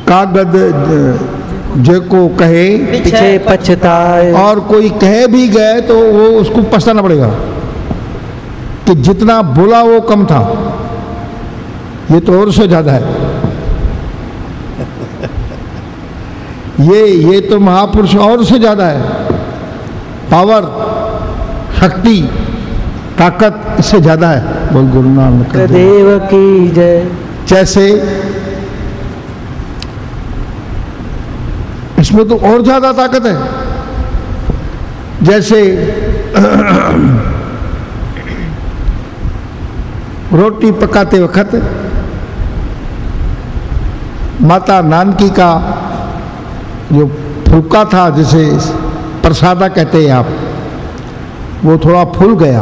कागद जे को कहे पीछे पछताए। और कोई कहे भी गए तो वो उसको पछताना पड़ेगा कि जितना बोला वो कम था, ये तो और से ज्यादा है। ये तो महापुरुष और से ज्यादा है। पावर, शक्ति, ताकत इससे ज्यादा है। बोल गुरु नानक देव की जय। जैसे इसमें तो और ज्यादा ताकत है। जैसे रोटी पकाते वक्त माता नानकी का जो फुलका था, जिसे प्रसादा कहते हैं आप, वो थोड़ा फूल गया।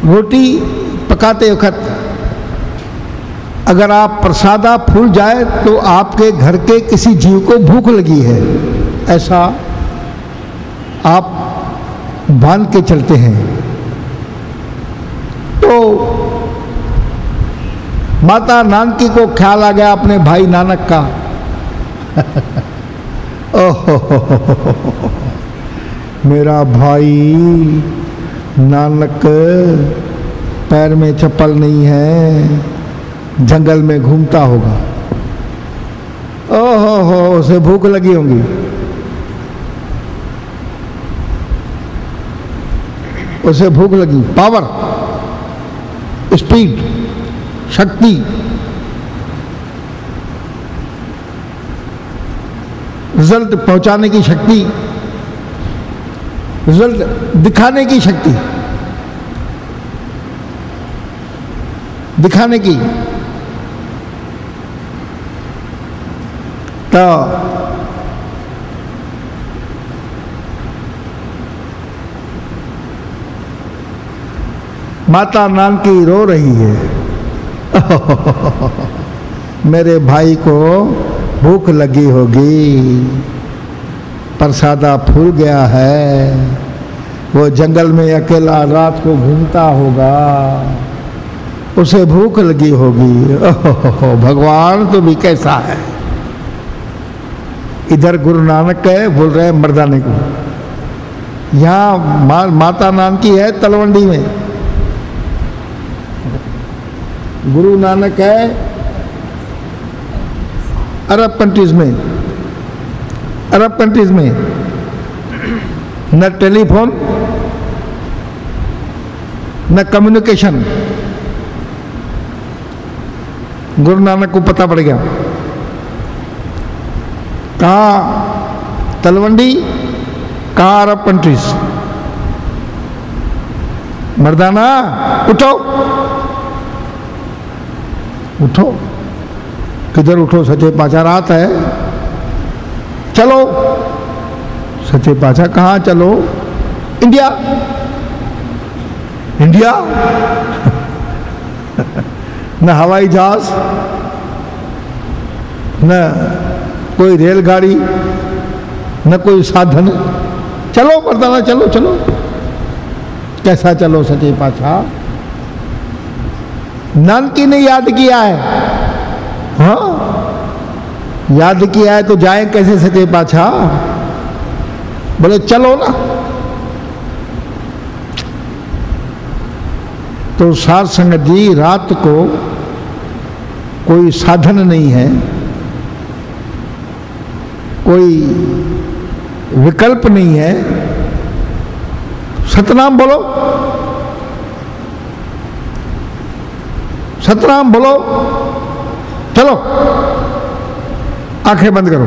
रोटी पकाते वक्त अगर आप प्रसादा फूल जाए तो आपके घर के किसी जीव को भूख लगी है, ऐसा आप बांध के चलते हैं। तो माता नानकी को ख्याल आ गया अपने भाई नानक का। ओहो, मेरा भाई नानक पैर में चप्पल नहीं है, जंगल में घूमता होगा। ओहो, उसे भूख लगी होगी। उसे भूख लगी। पावर, स्पीड, शक्ति, रिजल्ट पहुंचाने की शक्ति, रिजल्ट दिखाने की शक्ति, दिखाने की। तो माता नानकी रो रही है। मेरे भाई को भूख लगी होगी, प्रसादा फूल गया है, वो जंगल में अकेला रात को घूमता होगा, उसे भूख लगी होगी। ओहो, भगवान तो भी कैसा है। इधर गुरु नानक है, बोल रहे हैं मर्दाने को। यहाँ माता नानकी है तलवंडी में, गुरु नानक है अरब कंट्रीज में। अरब कंट्रीज में न टेलीफोन न कम्युनिकेशन। गुरु नानक को पता पड़ गया, कहाँ तलवंडी, कहाँ अरब कंट्रीज। मर्दाना उठो, उठो, किधर उठो, सच्चे पातशाह रात है, चलो। सच्चे पातशाह कहाँ चलो? इंडिया। इंडिया न हवाई जहाज, न कोई रेलगाड़ी, न कोई साधन। चलो मर्दाना, चलो चलो। कैसा चलो सच्चे पातशाह? नानकी ने याद किया है। हाँ, याद किया है तो जाए कैसे सच्चे पातशाह? बोले चलो ना। तो साध संगत जी, रात को कोई साधन नहीं है, कोई विकल्प नहीं है। सतनाम बोलो, सतनाम बोलो, चलो। आंखें बंद करो।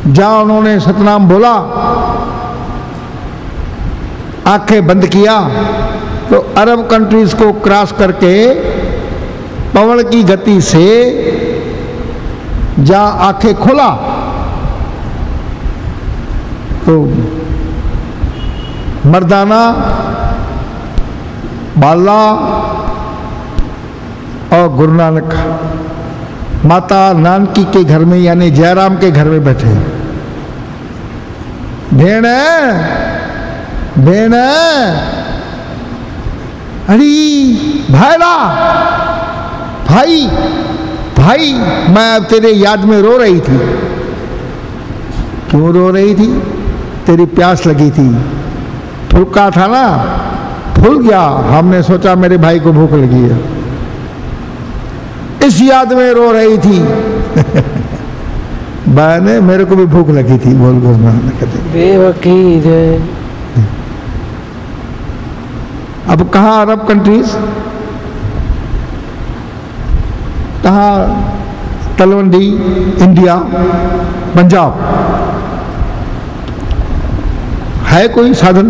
जहां उन्होंने सतनाम बोला, आंखें बंद किया, तो अरब कंट्रीज को क्रॉस करके पवन की गति से जहां आंखें खोला, तो मर्दाना, बाला और गुरु नानक माता नानकी के घर में, यानी जयराम के घर में बैठे। भेण भेण, अरे भाईला, भाई भाई, मैं अब तेरे याद में रो रही थी। क्यों रो रही थी? तेरी प्यास लगी थी, फुलका था ना, फूल गया। हमने सोचा मेरे भाई को भूख लगी है, इस याद में रो रही थी। बहने, मेरे को भी भूख लगी थी। बोल गुरु नानक बेवकीर। अब कहाँ अरब कंट्रीज, कहाँ तलवंडी, इंडिया, पंजाब। है कोई साधन?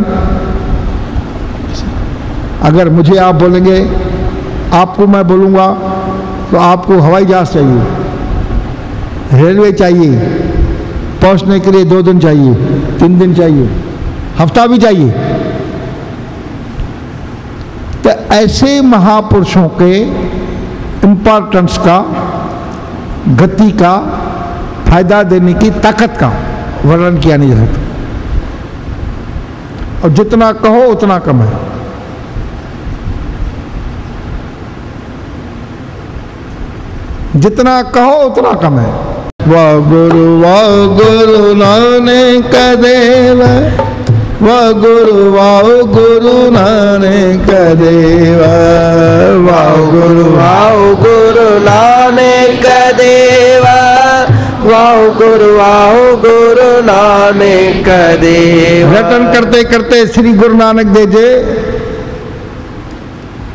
अगर मुझे आप बोलेंगे, आपको मैं बोलूँगा तो आपको हवाई जहाज चाहिए, रेलवे चाहिए, पहुँचने के लिए 2 दिन चाहिए, 3 दिन चाहिए, हफ्ता भी चाहिए। तो ऐसे महापुरुषों के इम्पोर्टेंस का, गति का, फायदा देने की ताकत का वर्णन किया नहीं जा सकता। और जितना कहो उतना कम है। जितना कहो उतना कम है। वाह गुरु नानक देव, वाह गुरु नानक देव, वाह गुरु नानक देवा, वाह गुरु नानक देवा। रटन करते करते श्री गुरु नानक देव जी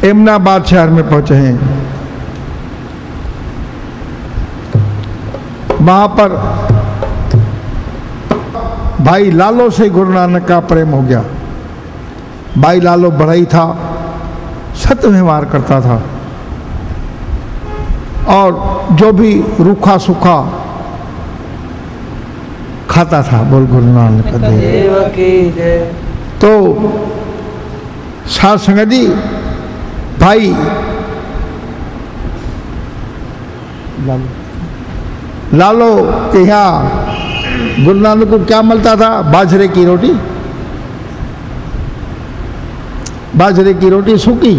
एमनाबाद शहर में पहुंचे हैं। वहां पर भाई लालो से गुरु नानक का प्रेम हो गया। भाई लालो बढ़ई था, सत्य व्यवहार करता था और जो भी रूखा सूखा खाता था, बोल गुरु नानक देव की जय। तो साध संगत जी, भाई लालो के यहाँ गुरु नानक को क्या मिलता था? बाजरे की रोटी, बाजरे की रोटी सूखी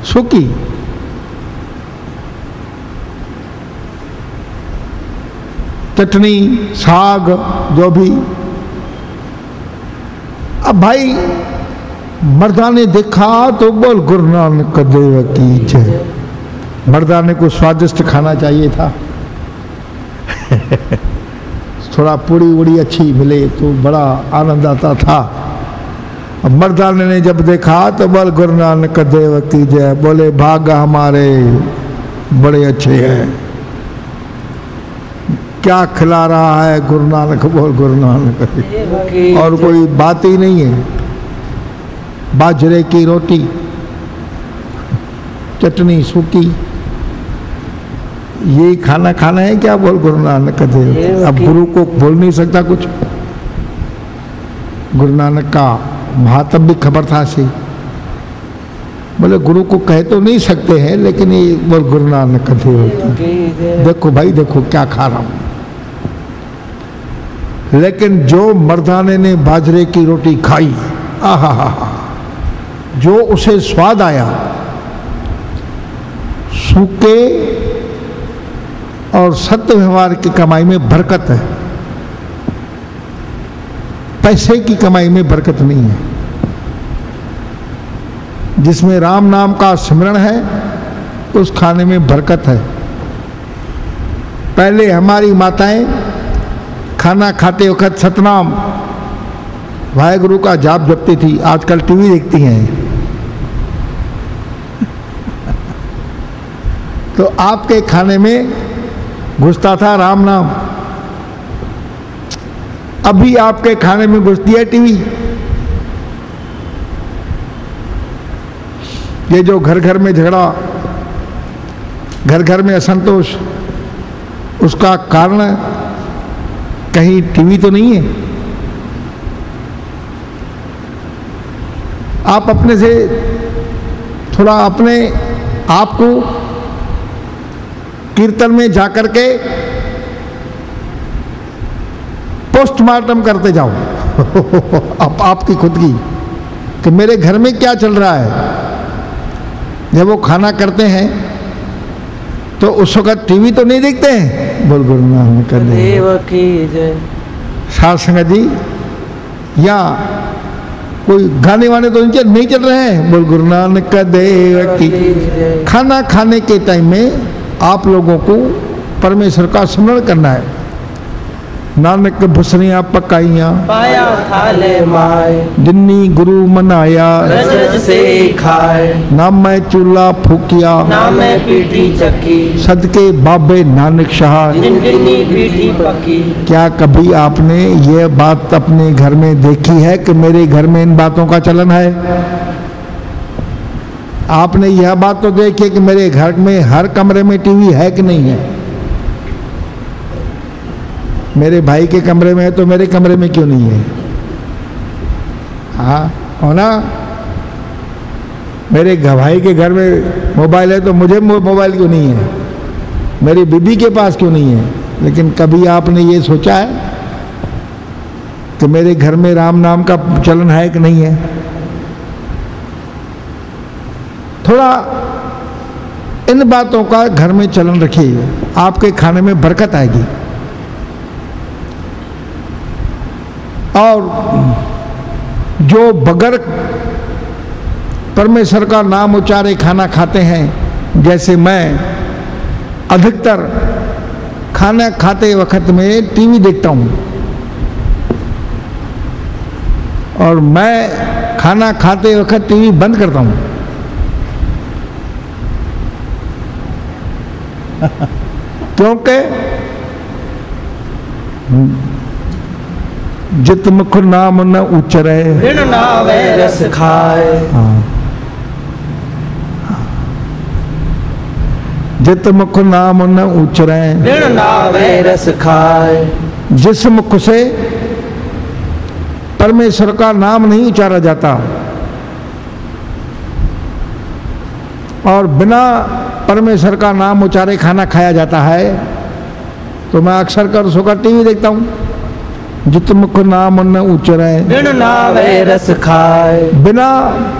सूखी। चटनी, साग, जो भी। अब भाई मर्दा ने देखा तो बोल गुरु नानक देव की जय। मर्दाने को स्वादिष्ट खाना चाहिए था थोड़ा पूड़ी उड़ी अच्छी मिले तो बड़ा आनंद आता था। अब मर्दाने ने जब देखा तो बोल गुरु नानक देव की जय। बोले भाग हमारे बड़े अच्छे हैं, क्या खिला रहा है गुरु नानक, बोल गुरु नानक। और कोई बात ही नहीं है। बाजरे की रोटी, चटनी सूखी, ये खाना खाना है क्या, बोल गुरु नानक देव। अब गुरु को बोल नहीं सकता कुछ। गुरु नानक का महात्म भी खबर था सी। बोले गुरु को कह तो नहीं सकते हैं, लेकिन ये बोल गुरु नानक देव। देखो भाई देखो क्या खा रहा हूं। लेकिन जो मर्दाने ने बाजरे की रोटी खाई, आहा, जो उसे स्वाद आया, सूखे और सत्य व्यवहार की कमाई में बरकत है, पैसे की कमाई में बरकत नहीं है। जिसमें राम नाम का स्मरण है उस खाने में बरकत है। पहले हमारी माताएं खाना खाते वक्त सतनाम वाहेगुरु का जाप जपती थी, आजकल टीवी देखती हैं। तो आपके खाने में घुसता था राम नाम, अभी आपके खाने में घुसती है टीवी। ये जो घर घर में झगड़ा, घर घर में असंतोष, उसका कारण कहीं टीवी तो नहीं है। आप अपने से थोड़ा अपने आप को कीर्तन में जाकर के पोस्टमार्टम करते जाओ आपकी खुद की, कि मेरे घर में क्या चल रहा है। जब वो खाना करते हैं तो उस वक्त टीवी तो नहीं देखते हैं, बोल गुरु नानक देव की जय। साध संगत जी, या कोई गाने वाने तो नहीं चल रहे हैं, बोल गुरु नानक देव की। खाना खाने के टाइम में आप लोगों को परमेश्वर का स्मरण करना है। नानक भुसरियां पकाइयां, पाया थाले माए, जिन्नी गुरु मनाया, रज रज से खाए, ना मैं चूल्हा फूकिया, ना मैं पीठी चक्की, सदके बाबे नानक शाह। जिन जिन्नी पीठी पकी। क्या कभी आपने ये बात अपने घर में देखी है कि मेरे घर में इन बातों का चलन है? आपने यह बात तो देखी है कि मेरे घर में हर कमरे में टीवी है कि नहीं है? मेरे भाई के कमरे में है तो मेरे कमरे में क्यों नहीं है? हाँ हो ना? मेरे भाई के घर में मोबाइल है तो मुझे मोबाइल क्यों नहीं है? मेरी बीबी के पास क्यों नहीं है? लेकिन कभी आपने ये सोचा है कि मेरे घर में राम नाम का चलन है कि नहीं है? थोड़ा इन बातों का घर में चलन रखिए, आपके खाने में बरकत आएगी। और जो बगैर परमेश्वर का नाम उच्चारे खाना खाते हैं, जैसे मैं अधिकतर खाना खाते वक्त में टीवी देखता हूँ, और मैं खाना खाते वक्त टीवी बंद करता हूँ। क्योंकि जित मुख नाम न उच्चरे, बिन नावे रस खाए। जित मुख नाम न उच्चरे, बिन नावे रस खाए। जिस मुख से परमेश्वर का नाम नहीं उच्चारा जाता और बिना परमेश्वर का नाम उच्चारे खाना खाया जाता है, तो मैं अक्सर कर सोकर टीवी देखता हूँ। जित मुख नाम न उच्चरे, बिन नावे रस खाए। बिना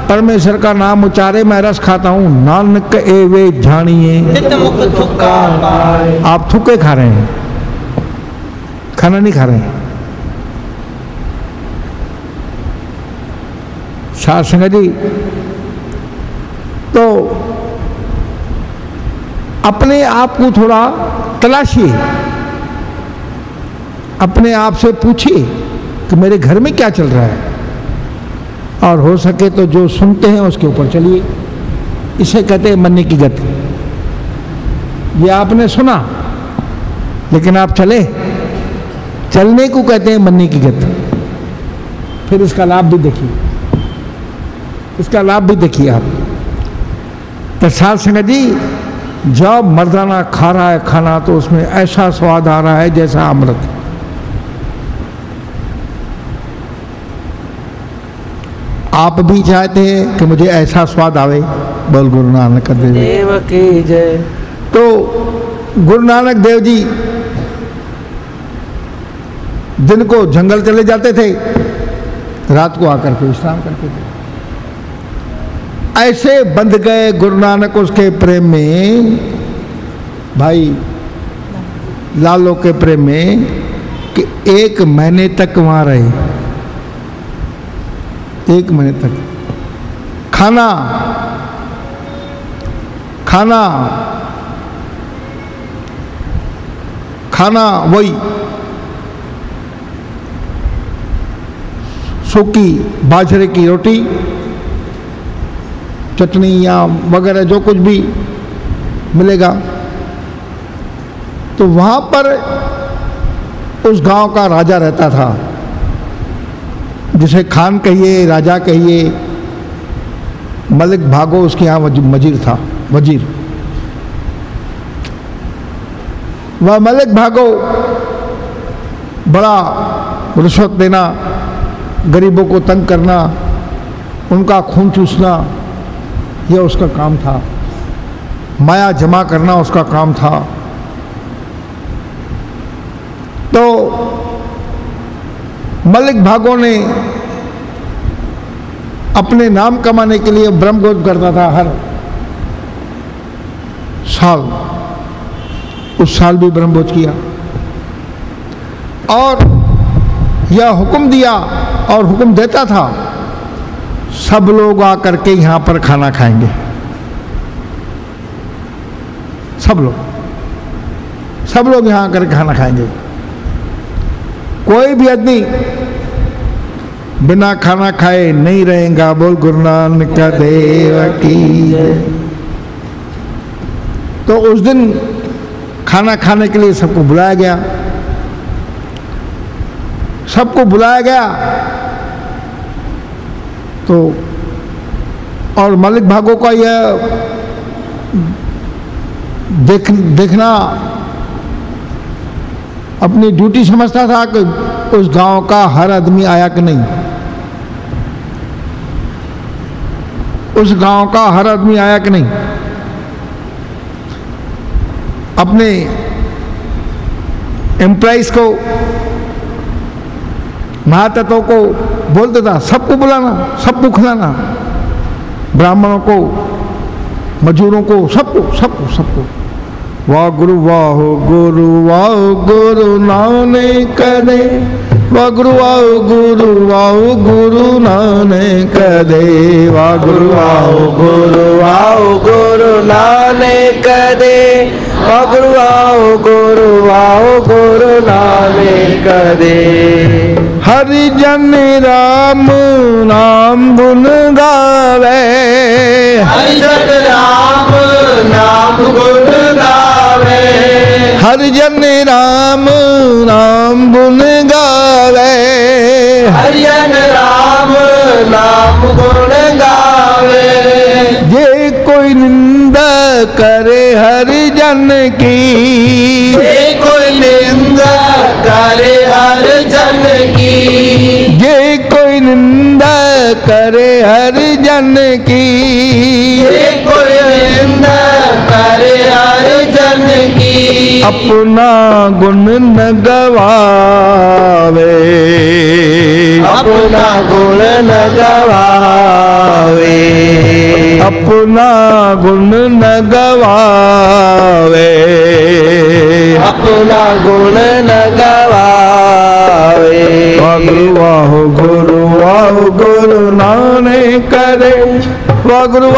परमेश्वर का नाम उच्चारे मैं रस खाता हूँ। नानक एवे जानिए, नित मुख थुक्का पाए। आप थुक्के खा रहे हैं, खाना नहीं खा रहे हैं। साध संगत जी, तो अपने आप को थोड़ा तलाशिए, अपने आप से पूछिए कि मेरे घर में क्या चल रहा है, और हो सके तो जो सुनते हैं उसके ऊपर चलिए। इसे कहते हैं मरने की गति। ये आपने सुना लेकिन आप चले, चलने को कहते हैं मरने की गति। फिर इसका लाभ भी देखिए, इसका लाभ भी देखिए आप। तो साध संगत जी, जब मर्दाना खा रहा है खाना तो उसमें ऐसा स्वाद आ रहा है जैसा अमृत। आप भी चाहते हैं कि मुझे ऐसा स्वाद आवे? बोल गुरु नानक देव की जय। तो गुरु नानक देव जी दिन को जंगल चले जाते थे, रात को आकर के विश्राम करते थे। ऐसे बंध गए गुरु नानक उसके प्रेम में, भाई लालो के प्रेम में, कि 1 महीने तक वहां रहे। 1 महीने तक खाना खाना खाना वही सूखी बाजरे की रोटी, चटनी या वगैरह जो कुछ भी मिलेगा। तो वहाँ पर उस गांव का राजा रहता था, जिसे खान कहिए, राजा कहिए, मलिक भागो उसके यहाँ वजीर था, वजीर। वह मलिक भागो बड़ा रिश्वत देना, गरीबों को तंग करना, उनका खून चूसना, यह उसका काम था। माया जमा करना उसका काम था। तो मलिक भागो ने अपने नाम कमाने के लिए ब्रह्मभोज करता था हर साल। उस साल भी ब्रह्मभोज किया और यह हुक्म दिया और हुक्म देता था, सब लोग आकर के यहां पर खाना खाएंगे। सब लोग यहां आकर के खाना खाएंगे। कोई भी आदमी बिना खाना खाए नहीं रहेगा। बोल गुरु नानक देव की जय। तो उस दिन खाना खाने के लिए सबको बुलाया गया, सबको बुलाया गया। तो और मलिक भागो का यह देखना अपनी ड्यूटी समझता था कि उस गांव का हर आदमी आया कि नहीं, उस गांव का हर आदमी आया कि नहीं। अपने एम्प्लॉइज को, महातत्वों को बोलता था सबको बुलाना, सबको खिलाना, ब्राह्मणों को, मजदूरों को, सबको सबको सबको। वाह गुरु नानक दे, वाह गुरु नानक दे, वाह गुरु नानक दे, गुरु नानक दे। हरि जन राम नाम गुण गावे, हरि जन राम नाम गुण गावे, हरि जन राम नाम गुण गावे, हरि जन राम नाम गुण गावे। ये कोई निंदा करे हरि जन की, ये कोई निंदा करे हर जन की, ये कोई निंदा करे हरि जन की, ये कोई निंदा करे हर जन की। अपना गुण न गवावे, अपना गुण न गवावे, अपना गुण न गवावे, अपना गुण न गवावे। वाह गुरु नानक दे, वाह गुरु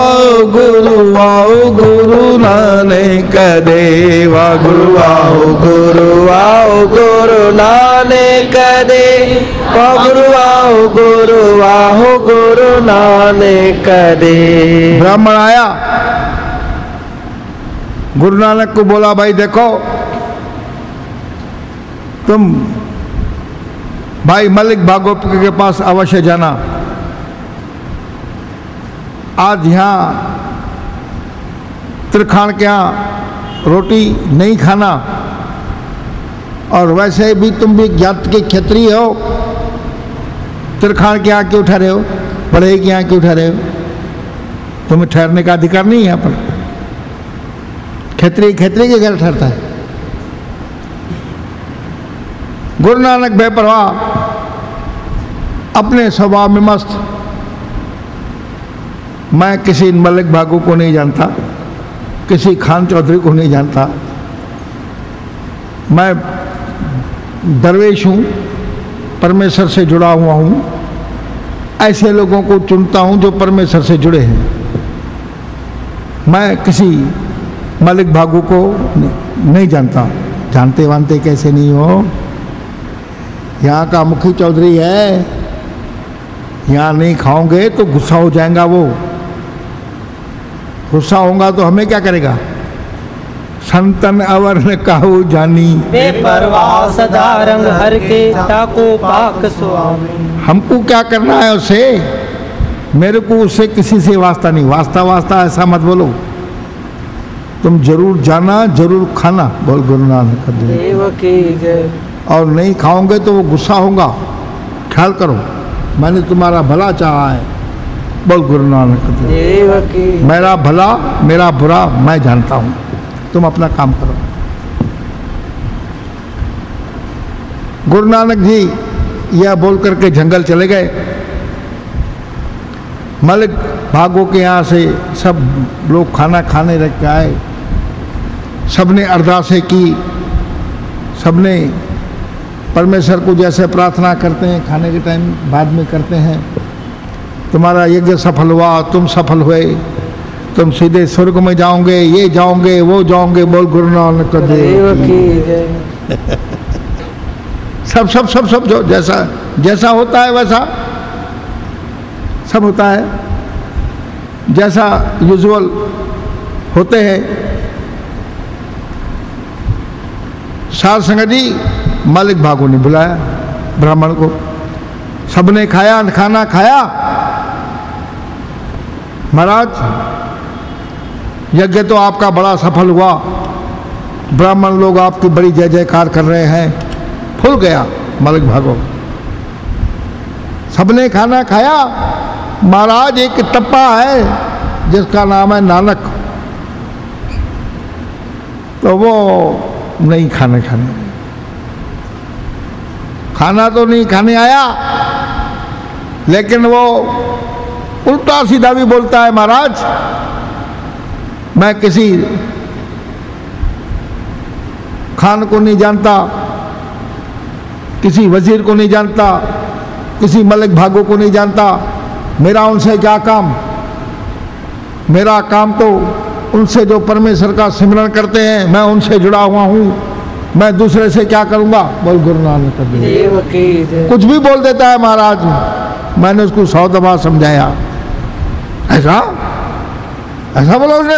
नानक दे, वाह गुरु नानक दे, गुरु नानक दे। ब्राह्मण आया, गुरु नानक को बोला भाई देखो तुम भाई मलिक भागो के पास अवश्य जाना। आज यहाँ त्रिखाण के यहाँ रोटी नहीं खाना, और वैसे भी तुम भी ज्ञात के क्षत्रिय हो, त्रिखाण के यहाँ क्यों ठहरे हो, बड़े के यहाँ क्यों ठहरे हो? तुम्हें ठहरने का अधिकार नहीं है यहाँ पर। क्षत्रिय के घर ठहरता है। गुरु नानक बेपरवाह अपने स्वभाव में मस्त, मैं किसी मलिक भागो को नहीं जानता, किसी खान चौधरी को नहीं जानता, मैं दरवेश हूँ, परमेश्वर से जुड़ा हुआ हूँ, ऐसे लोगों को चुनता हूँ जो परमेश्वर से जुड़े हैं। मैं किसी मलिक भागो को नहीं जानता। जानते वानते कैसे नहीं हो, यहाँ का मुखी चौधरी है, यहाँ नहीं खाओगे तो गुस्सा हो जाएगा। वो गुस्सा होगा तो हमें क्या करेगा? संतन अवर न काहू जानी, बेपरवाह सदा रंग हर के, ताको पाक स्वामी। हमको क्या करना है उससे? मेरे को उससे किसी से वास्ता नहीं। वास्ता ऐसा मत बोलो। तुम जरूर जाना, जरूर खाना। बोल गुरु नानक देव की जय। और नहीं खाओगे तो वो गुस्सा होगा। ख्याल करो, मैंने तुम्हारा भला चाहा है। बोल गुरु नानक देव की। मेरा भला मेरा बुरा मैं जानता हूँ, तुम अपना काम करो। गुरु नानक जी यह बोल करके जंगल चले गए। मलिक भागो के यहाँ से सब लोग खाना खाने रख के आए। सबने अरदासें की, सबने परमेश्वर को जैसे प्रार्थना करते हैं खाने के टाइम बाद में करते हैं, तुम्हारा यज्ञ सफल हुआ, तुम सफल हुए, तुम सीधे स्वर्ग में जाओगे, ये जाओगे वो जाओगे। बोल गुरु नानक देव की जय। सब सब सब सब जो जैसा जैसा होता है वैसा सब होता है, जैसा यूजुअल होते हैं। साध संगत जी मालिक भागो ने बुलाया ब्राह्मण को, सबने खाया, खाना खाया। महाराज यज्ञ तो आपका बड़ा सफल हुआ, ब्राह्मण लोग आपकी बड़ी जय जयकार कर रहे हैं, फूल गया मालिक भागो। सबने खाना खाया। महाराज एक टप्पा है जिसका नाम है नानक, तो वो नहीं खाना तो नहीं खाने आया, लेकिन वो उल्टा सीधा भी बोलता है, महाराज मैं किसी खान को नहीं जानता, किसी वजीर को नहीं जानता, किसी मलिक भागो को नहीं जानता, मेरा उनसे क्या काम। मेरा काम तो उनसे जो परमेश्वर का सिमरन करते हैं मैं उनसे जुड़ा हुआ हूँ, मैं दूसरे से क्या करूँगा। बोल गुरु नानक देव। कुछ भी बोल देता है महाराज। मैंने उसको 100 दफा समझाया। ऐसा ऐसा बोला उसने,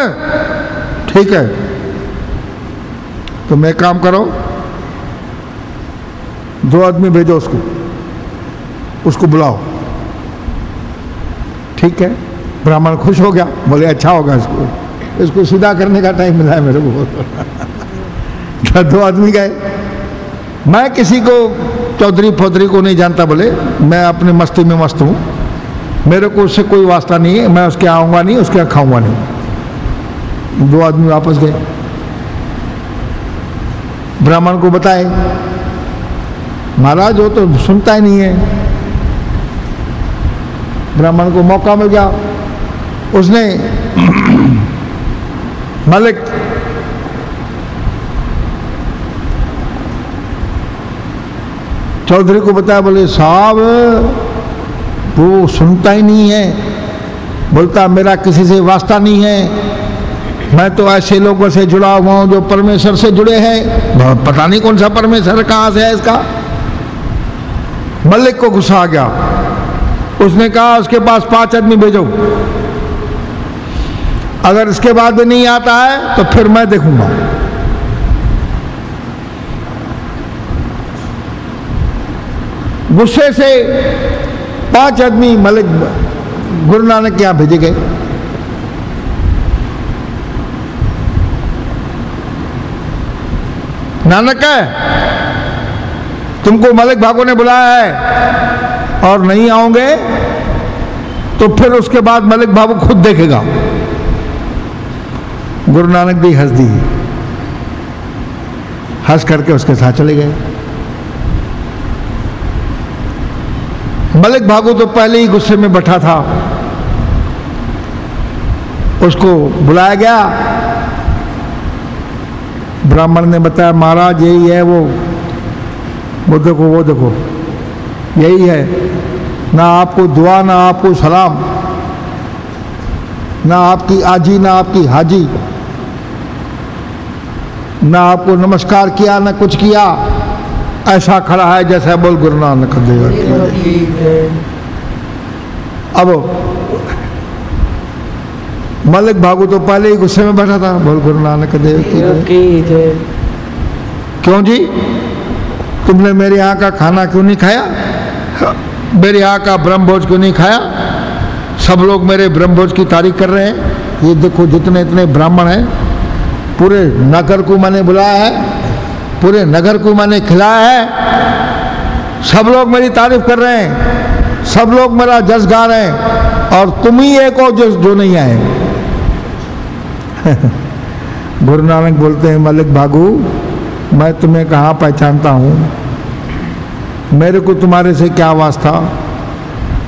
ठीक है तो मैं काम करो, 2 आदमी भेजो उसको बुलाओ। ठीक है, ब्राह्मण खुश हो गया, बोले अच्छा होगा, इसको सीधा करने का टाइम मिला है मेरे को। 2 आदमी गए। मैं किसी को चौधरी फौधरी को नहीं जानता, बोले मैं अपनी मस्ती में मस्त हूँ, मेरे को उससे कोई वास्ता नहीं है, मैं उसके आऊँगा नहीं, उसके यहाँ खाऊँगा नहीं। 2 आदमी वापस गए, ब्राह्मण को बताए। महाराज वो तो सुनता ही नहीं है। ब्राह्मण को मौका मिल गया, उसने मलिक चौधरी को बताया, बोले साहब वो सुनता ही नहीं है, बोलता मेरा किसी से वास्ता नहीं है, मैं तो ऐसे लोगों से जुड़ा हुआ हूं जो परमेश्वर से जुड़े हैं। पता नहीं कौन सा परमेश्वर कहाँ से है इसका। मलिक को गुस्सा आ गया, उसने कहा उसके पास 5 आदमी भेजो, अगर इसके बाद भी नहीं आता है तो फिर मैं देखूंगा। गुस्से से 5 आदमी मलिक गुरु नानक के यहां भेजे गए। नानक है, तुमको मलिक भागो ने बुलाया है और नहीं आओगे तो फिर उसके बाद मलिक भागो खुद देखेगा। गुरु नानक भी हंस दी, हंस करके उसके साथ चले गए। मलिक भागो तो पहले ही गुस्से में बैठा था, उसको बुलाया गया। ब्राह्मण ने बताया महाराज यही है वो देखो यही है, ना आपको दुआ ना आपको सलाम, ना आपकी आजी ना आपकी हाजी, ना आपको नमस्कार किया ना कुछ किया, ऐसा खड़ा है जैसा बोल गुरु नानक देव। अब मलिक भागो तो पहले ही गुस्से में बैठा था, बोल गुरु नानक देव की जय। क्यों जी, तुमने मेरे यहाँ का खाना क्यों नहीं खाया, मेरे यहाँ का ब्रह्मभोज क्यों नहीं खाया। सब लोग मेरे ब्रह्मभोज की तारीफ कर रहे हैं। ये देखो जितने इतने ब्राह्मण हैं, पूरे नगर को मैंने बुलाया है, पूरे नगर को मैंने खिलाया है, सब लोग मेरी तारीफ कर रहे हैं, सब लोग मेरा जस गा रहे हैं, और तुम ही एक हो जो नहीं आए। गुरु नानक बोलते हैं मलिक भागू, मैं तुम्हें कहाँ पहचानता हूँ, मेरे को तुम्हारे से क्या वास्ता,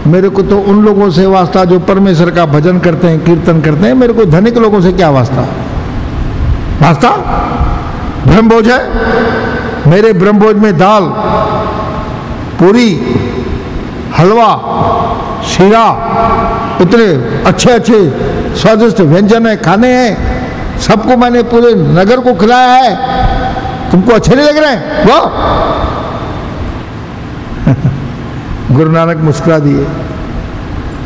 मेरे को तो उन लोगों से वास्ता जो परमेश्वर का भजन करते हैं, कीर्तन करते हैं, मेरे को धनिक लोगों से क्या वास्ता। ब्रह्मभोज है, मेरे ब्रह्मभोज में दाल, पूरी, हलवा, शीरा, इतने अच्छे अच्छे स्वादिष्ट व्यंजन है, खाने हैं, सबको मैंने पूरे नगर को खिलाया है, तुमको अच्छे नहीं लग रहे हैं? वाह, गुरु नानक मुस्कुरा दिए,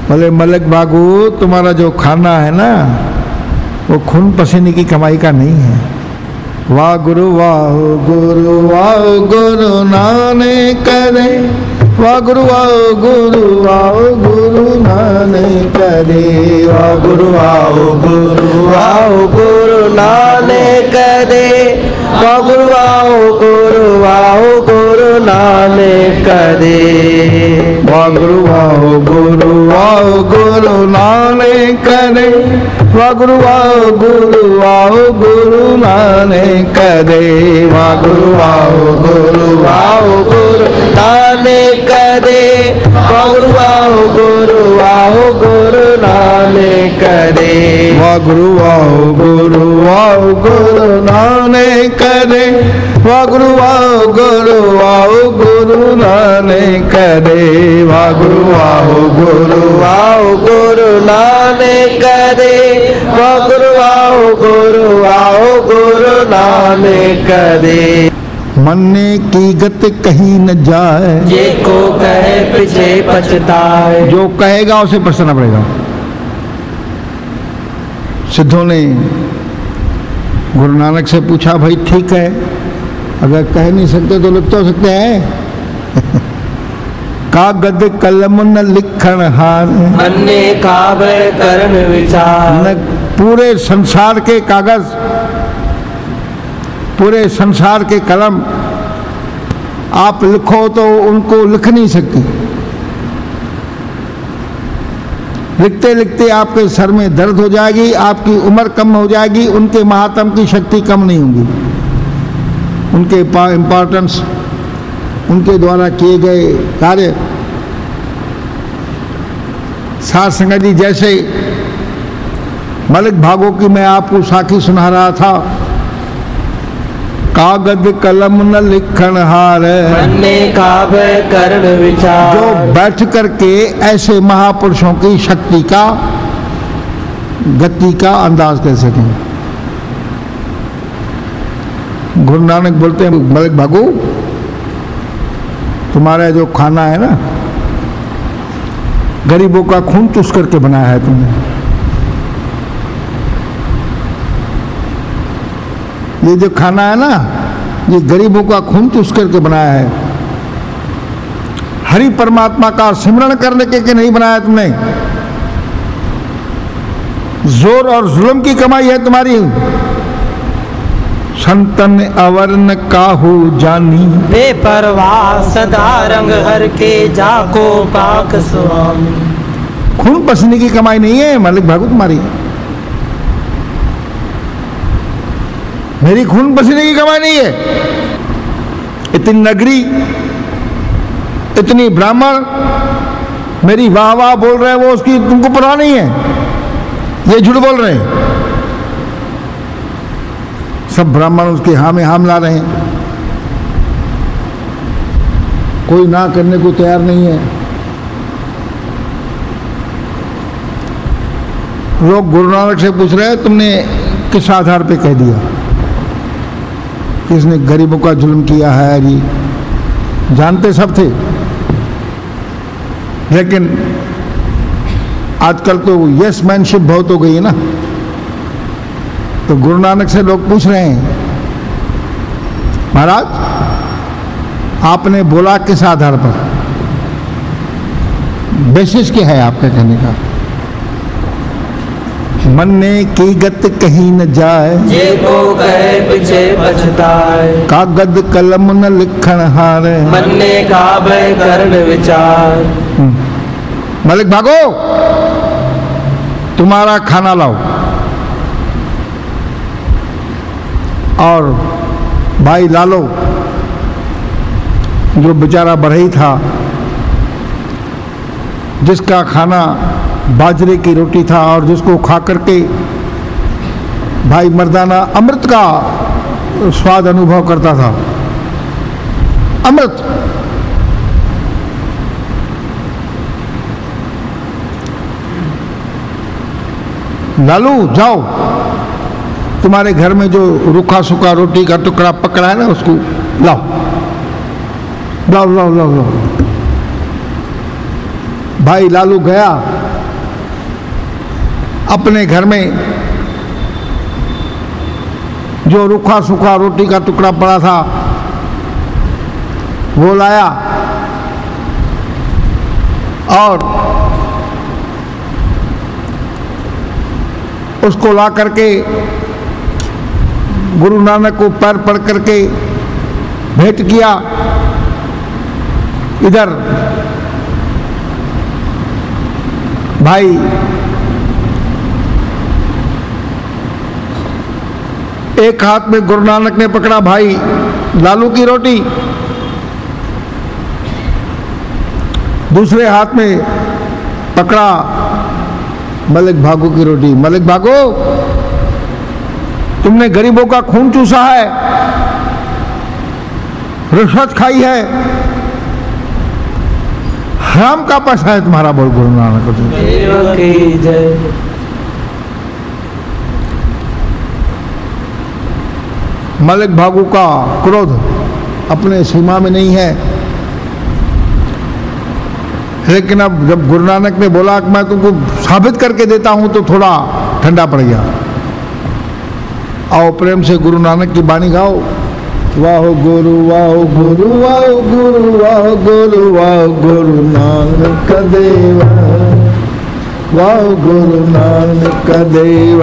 बोले मलिक भागू, तुम्हारा जो खाना है ना वो खून पसीने की कमाई का नहीं है। वाह गुरु नानक करे, वाह गुरु नानक करे, वाह गुरु नानक करे, वाह गुरु नानक करे, वाह गुरु नानक करे, वाह गुरु नानक करे, वाह गुरु नानक करे, वाह गुरु नानक करे, वाह गुरु नानक करे, वाह गुरु नानक करे, वाह गुरु नानक करे, वाह गुरु नानक करे। मरने की गत कहीं न जाए, जे को कहे पीछे पछताए, जो कहेगा उसे पछताना पड़ेगा। सिद्धों ने गुरु नानक से पूछा, भाई ठीक है, अगर कह नहीं सकते तो लिख तो सकते हैं। कागद कलम न लिखण हार, मन्ने काबे करन विचार, न पूरे संसार के कागज, पूरे संसार के कलम आप लिखो तो उनको लिख नहीं सकते। लिखते लिखते आपके सर में दर्द हो जाएगी, आपकी उम्र कम हो जाएगी, उनके महात्म की शक्ति कम नहीं होगी, उनके इम्पोर्टेंस, उनके द्वारा किए गए कार्य। साध संगत जी, जैसे मलिक भागो की मैं आपको साखी सुना रहा था, कागज कलम न लिखण हार, मन्ने काबे करन विचार, जो बैठ करके ऐसे महापुरुषों की शक्ति का, गति का अंदाज कर सकें। गुरु नानक बोलते हैं, मलिक भागो, तुम्हारा जो खाना है ना, गरीबों का खून चूस करके बनाया है तुमने। ये जो खाना है ना, ये गरीबों का खून चूस करके बनाया है। हरि परमात्मा का सिमरण करने के नहीं बनाया तुमने। जोर और जुल्म की कमाई है तुम्हारी। संतन अवर्ण काहू जानी, बेपरवाह सदा रंग हर के जाको पाक स्वामी। खून पसीने की कमाई नहीं है मलिक भागो तुम्हारी, मेरी खून पसीने की कमाई नहीं है। इतनी नगरी, इतनी ब्राह्मण मेरी वाह वाह बोल रहे हैं, वो उसकी तुमको परवाह नहीं है, ये झूठ बोल रहे हैं। सब ब्राह्मण उसके हाँ में हाँ मिला रहे हैं, कोई ना करने को तैयार नहीं है। लोग गुरु नानक से पूछ रहे हैं, तुमने किस आधार पे कह दिया, किसने गरीबों का जुल्म किया है? जी जानते सब थे, लेकिन आजकल तो यस मैनशिप बहुत हो गई है ना। तो गुरु नानक से लोग पूछ रहे हैं, महाराज आपने बोला किस आधार पर, बेसिस क्या है आपका कहने का? मन्ने की गत कहीं न जाए, जे को कहे पीछे पछताए, कागद कलम न लिखण हार, मन्ने काबे करन विचार। मलिक भागो, तुम्हारा खाना लाओ। और भाई लालो, जो बेचारा बढ़ई था, जिसका खाना बाजरे की रोटी था और जिसको खा करके भाई मर्दाना अमृत का स्वाद अनुभव करता था, अमृत। लालू जाओ, तुम्हारे घर में जो रूखा सूखा रोटी का टुकड़ा पकड़ा है ना, उसको लाओ लाओ लाओ लाओ लाओ। भाई लालू गया अपने घर में, जो रूखा सूखा रोटी का टुकड़ा पड़ा था वो लाया और उसको ला करके गुरु नानक को पैर पड़ करके भेंट किया। इधर भाई एक हाथ में गुरु नानक ने पकड़ा भाई लालू की रोटी, दूसरे हाथ में पकड़ा मलिक भागो की रोटी। मलिक भागो, तुमने गरीबों का खून चूसा है, रिश्वत खाई है, हराम का पैसा है तुम्हारा। बोल गुरु नानक की जय। मलिक भागू का क्रोध अपने सीमा में नहीं है, लेकिन अब जब गुरु नानक ने बोला कि मैं तुमको साबित करके देता हूं तो थोड़ा ठंडा पड़ गया। आओ प्रेम से गुरु नानक की बाणी गाओ। वाहो गुरु वाहो गुरु वाहो गुरु वाहो गुरु वाहो गुरु नानक देव, वाहो गुरु नानक देव,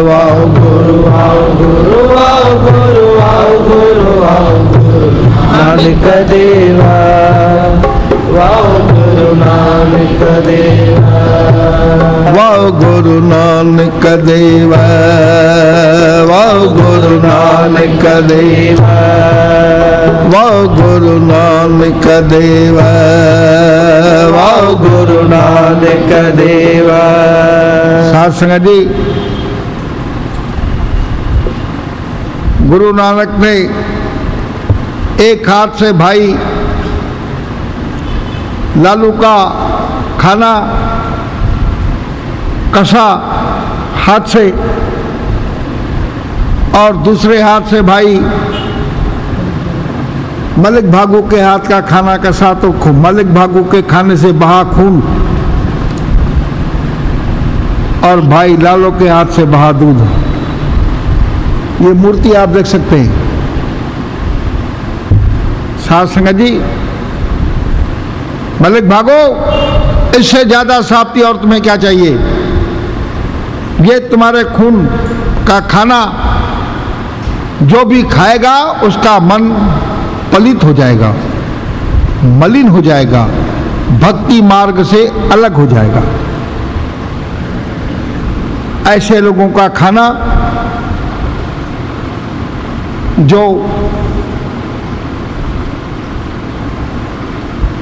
वाहो गुरु वाहो गुरु वाहो गुरु वाहो गुरु वाहो गुरु नानक देव, वाहो गुरु नानक देव, वाहो गुरु नानक देव, वाहो गुरु नानक देव, वाहो गुरु नानक देव, वाहो गुरु नानक देव। साध संगत जी, गुरु नानक ने एक हाथ से भाई लालू का खाना कसा हाथ से और दूसरे हाथ से भाई मलिक भागू के हाथ का खाना कसा, तो मलिक भागू के खाने से बहा खून और भाई लालू के हाथ से बहा दूध। ये मूर्ति आप देख सकते हैं। साध संगत जी, मलिक भागो, इससे ज्यादा साफ्ती और तुम्हें क्या चाहिए? ये तुम्हारे खून का खाना जो भी खाएगा उसका मन पलित हो जाएगा, मलिन हो जाएगा, भक्ति मार्ग से अलग हो जाएगा। ऐसे लोगों का खाना जो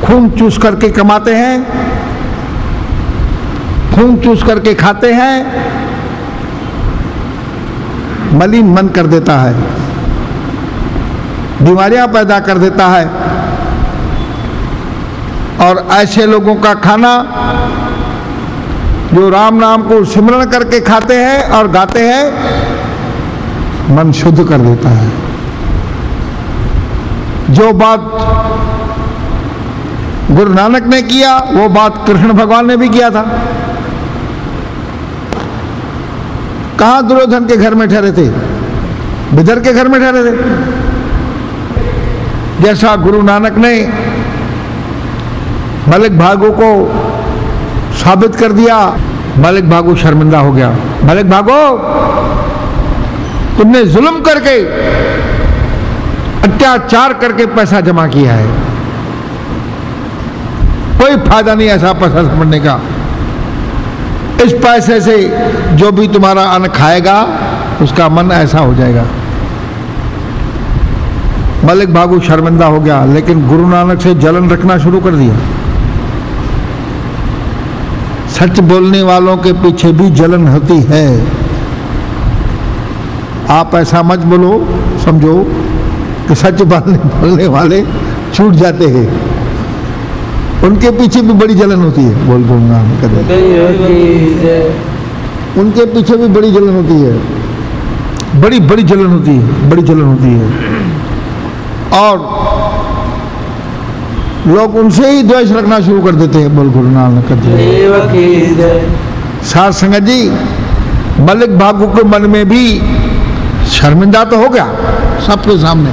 खून चूस करके कमाते हैं, खून चूस करके खाते हैं, मलिन मन कर देता है, बीमारियां पैदा कर देता है। और ऐसे लोगों का खाना जो राम नाम को सिमरण करके खाते हैं और गाते हैं, मन शुद्ध कर देता है। जो बात गुरु नानक ने किया वो बात कृष्ण भगवान ने भी किया था। कहां दुर्योधन के घर में ठहरे थे? विदर के घर में ठहरे थे। जैसा गुरु नानक ने मलिक भागो को साबित कर दिया, मलिक भागो शर्मिंदा हो गया। मलिक भागो, तुमने जुल्म करके, अत्याचार करके पैसा जमा किया है, कोई फायदा नहीं ऐसा पैसा समझने का। इस पैसे से जो भी तुम्हारा अन्न खाएगा उसका मन ऐसा हो जाएगा। मलिक भागो शर्मिंदा हो गया, लेकिन गुरु नानक से जलन रखना शुरू कर दिया। सच बोलने वालों के पीछे भी जलन होती है। आप ऐसा मत बोलो, समझो कि सच बोलने वाले छूट जाते हैं, उनके पीछे भी बड़ी जलन होती है। बोल गुरु नानक उनके पीछे भी बड़ी जलन होती है, बड़ी बड़ी जलन होती है, बड़ी जलन होती है। और लोग उनसे ही द्वेष रखना शुरू कर देते हैं। बोल गुरु नानक देव की जय। साध संगत जी, मलिक भागु के मन में भी शर्मिंदा तो हो गया सबके सामने,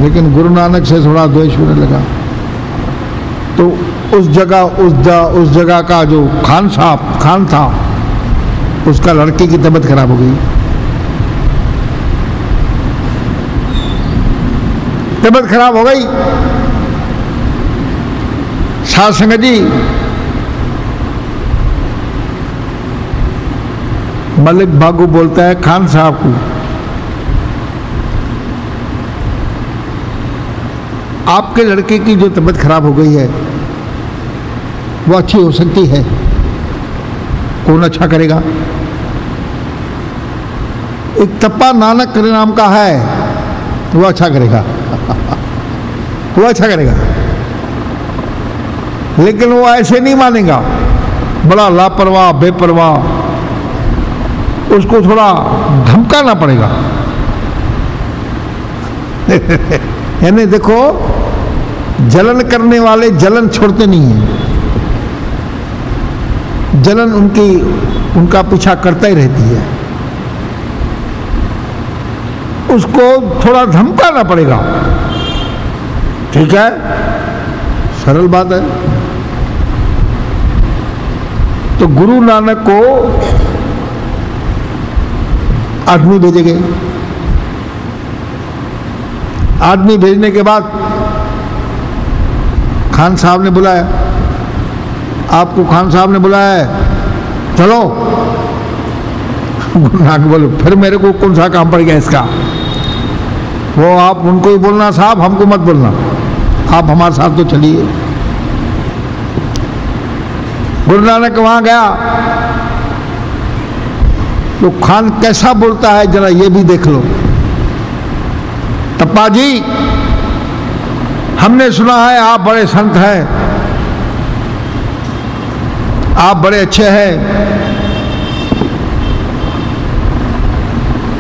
लेकिन गुरु नानक से थोड़ा द्वेष होने लगा। तो उस जगह का जो खान था, उसका लड़के की तबीयत खराब हो गई। तबीयत खराब हो गई। साध संगत जी, मलिक भागु बोलता है खान साहब को, आपके लड़के की जो तबीयत खराब हो गई है वो अच्छी हो सकती है, कौन अच्छा करेगा? एक तप्पा नानक नाम का है, वो अच्छा करेगा वो अच्छा करेगा। लेकिन वो ऐसे नहीं मानेगा, बड़ा लापरवाह बेपरवाह, उसको थोड़ा धमकाना पड़ेगा। यानी देखो, जलन करने वाले जलन छोड़ते नहीं हैं, जलन उनका पीछा करता ही रहती है। उसको थोड़ा धमकाना पड़ेगा, ठीक है, सरल बात है। तो गुरु नानक को आदमी भेजे गए। आदमी भेजने के बाद खान साहब ने बुलाया, आपको खान साहब ने बुलाया है, चलो। गुरु नानक बोले फिर मेरे को कौन सा काम पड़ गया इसका? वो आप उनको ही बोलना साहब, हमको मत बोलना, आप हमारे साथ तो चलिए। गुरु नानक वहां गया तो खान कैसा बोलता है जरा ये भी देख लो। तप्पा जी, हमने सुना है आप बड़े संत हैं, आप बड़े अच्छे हैं।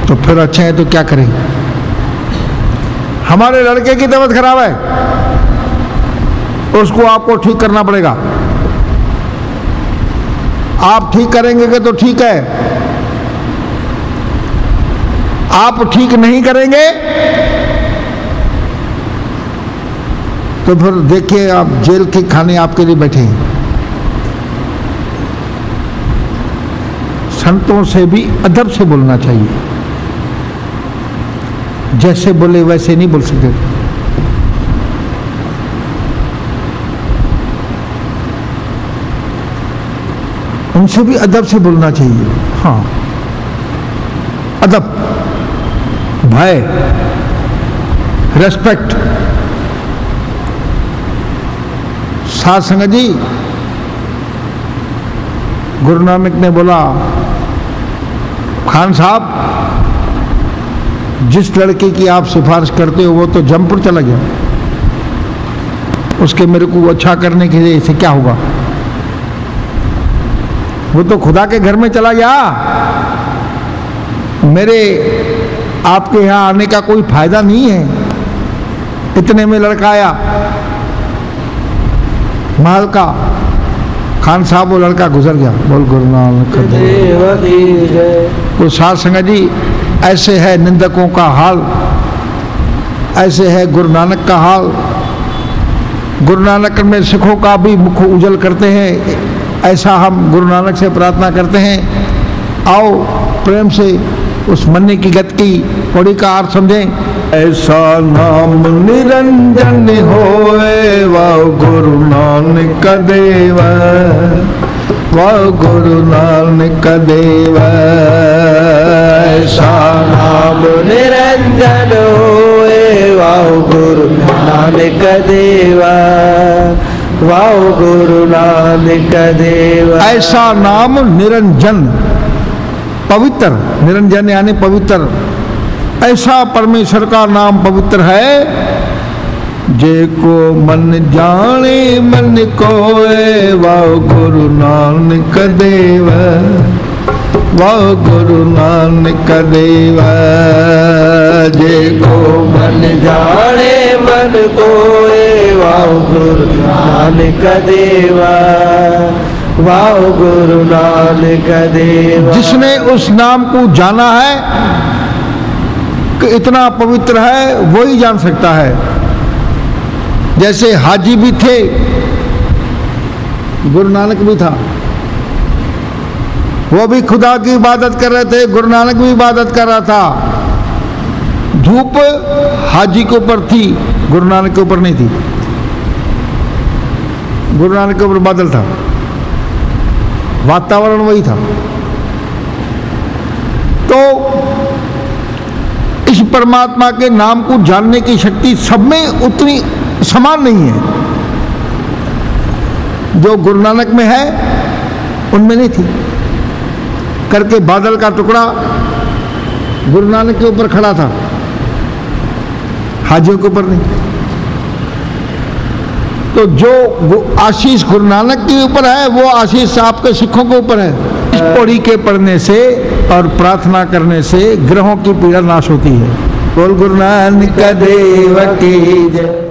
तो फिर अच्छे हैं तो क्या करें? हमारे लड़के की तबीयत खराब है, उसको आपको ठीक करना पड़ेगा। आप ठीक करेंगे कि तो ठीक है, आप ठीक नहीं करेंगे तो फिर देखिए आप जेल के खाने आपके लिए बैठे हैं। संतों से भी अदब से बोलना चाहिए, जैसे बोले वैसे नहीं बोल सकते। उनसे भी अदब से बोलना चाहिए। हाँ, अदब, भय, रेस्पेक्ट। साध संगत जी, गुरु नानक ने बोला खान साहब, जिस लड़के की आप सिफारिश करते हो वो तो जमपुर चला गया, उसके मेरे को अच्छा करने के लिए इसे क्या होगा? वो तो खुदा के घर में चला गया, मेरे आपके यहाँ आने का कोई फायदा नहीं है। इतने में लड़का आया महल का, खान साहब वो लड़का गुजर गया। बोल गुरु नानक देव की जय। तो साध संगत जी, ऐसे है निंदकों का हाल, ऐसे है गुरु नानक का हाल। गुरु नानक में सिखों का भी मुख उजल करते हैं, ऐसा हम गुरु नानक से प्रार्थना करते हैं। आओ प्रेम से उस मन्ने की गत की पौड़ी का अर्थ समझें। ऐसा नाम निरंजन होए, वाह गुरु नानक देव, वाह गुरु नानक देव। ऐसा नाम निरंजन होए, वाह गुरु नानक देव, वाह गुरु नानक देव। ऐसा नाम निरंजन, पवित्र, निरंजन यानी पवित्र। ऐसा परमेश्वर का नाम पवित्र है, जे को मन जाने मन कोए, वाह गुरु नानक देव, वाह गुरु नानक देवा जे को मन जाने मन कोए वाह गुरु नानक देवा वाह गुरु नानक देवा। जिसने उस नाम को जाना है कि इतना पवित्र है वो ही जान सकता है। जैसे हाजी भी थे, गुरु नानक भी था, वो भी खुदा की इबादत कर रहे थे, गुरु नानक भी इबादत कर रहा था। धूप हाजी के ऊपर थी, गुरु नानक के ऊपर नहीं थी। गुरु नानक के ऊपर बादल था, वातावरण वही था। तो इस परमात्मा के नाम को जानने की शक्ति सब में उतनी समान नहीं है। जो गुरु नानक में है उनमें नहीं थी। करके बादल का टुकड़ा गुरु नानक के ऊपर खड़ा था, हाजियों के ऊपर नहीं। तो जो आशीष गुरु नानक के ऊपर है वो आशीष आपके सिखों के ऊपर है। इस पौड़ी के पढ़ने से और प्रार्थना करने से ग्रहों की पीड़ा नाश होती है। बोल गुरु नानक देव की जय।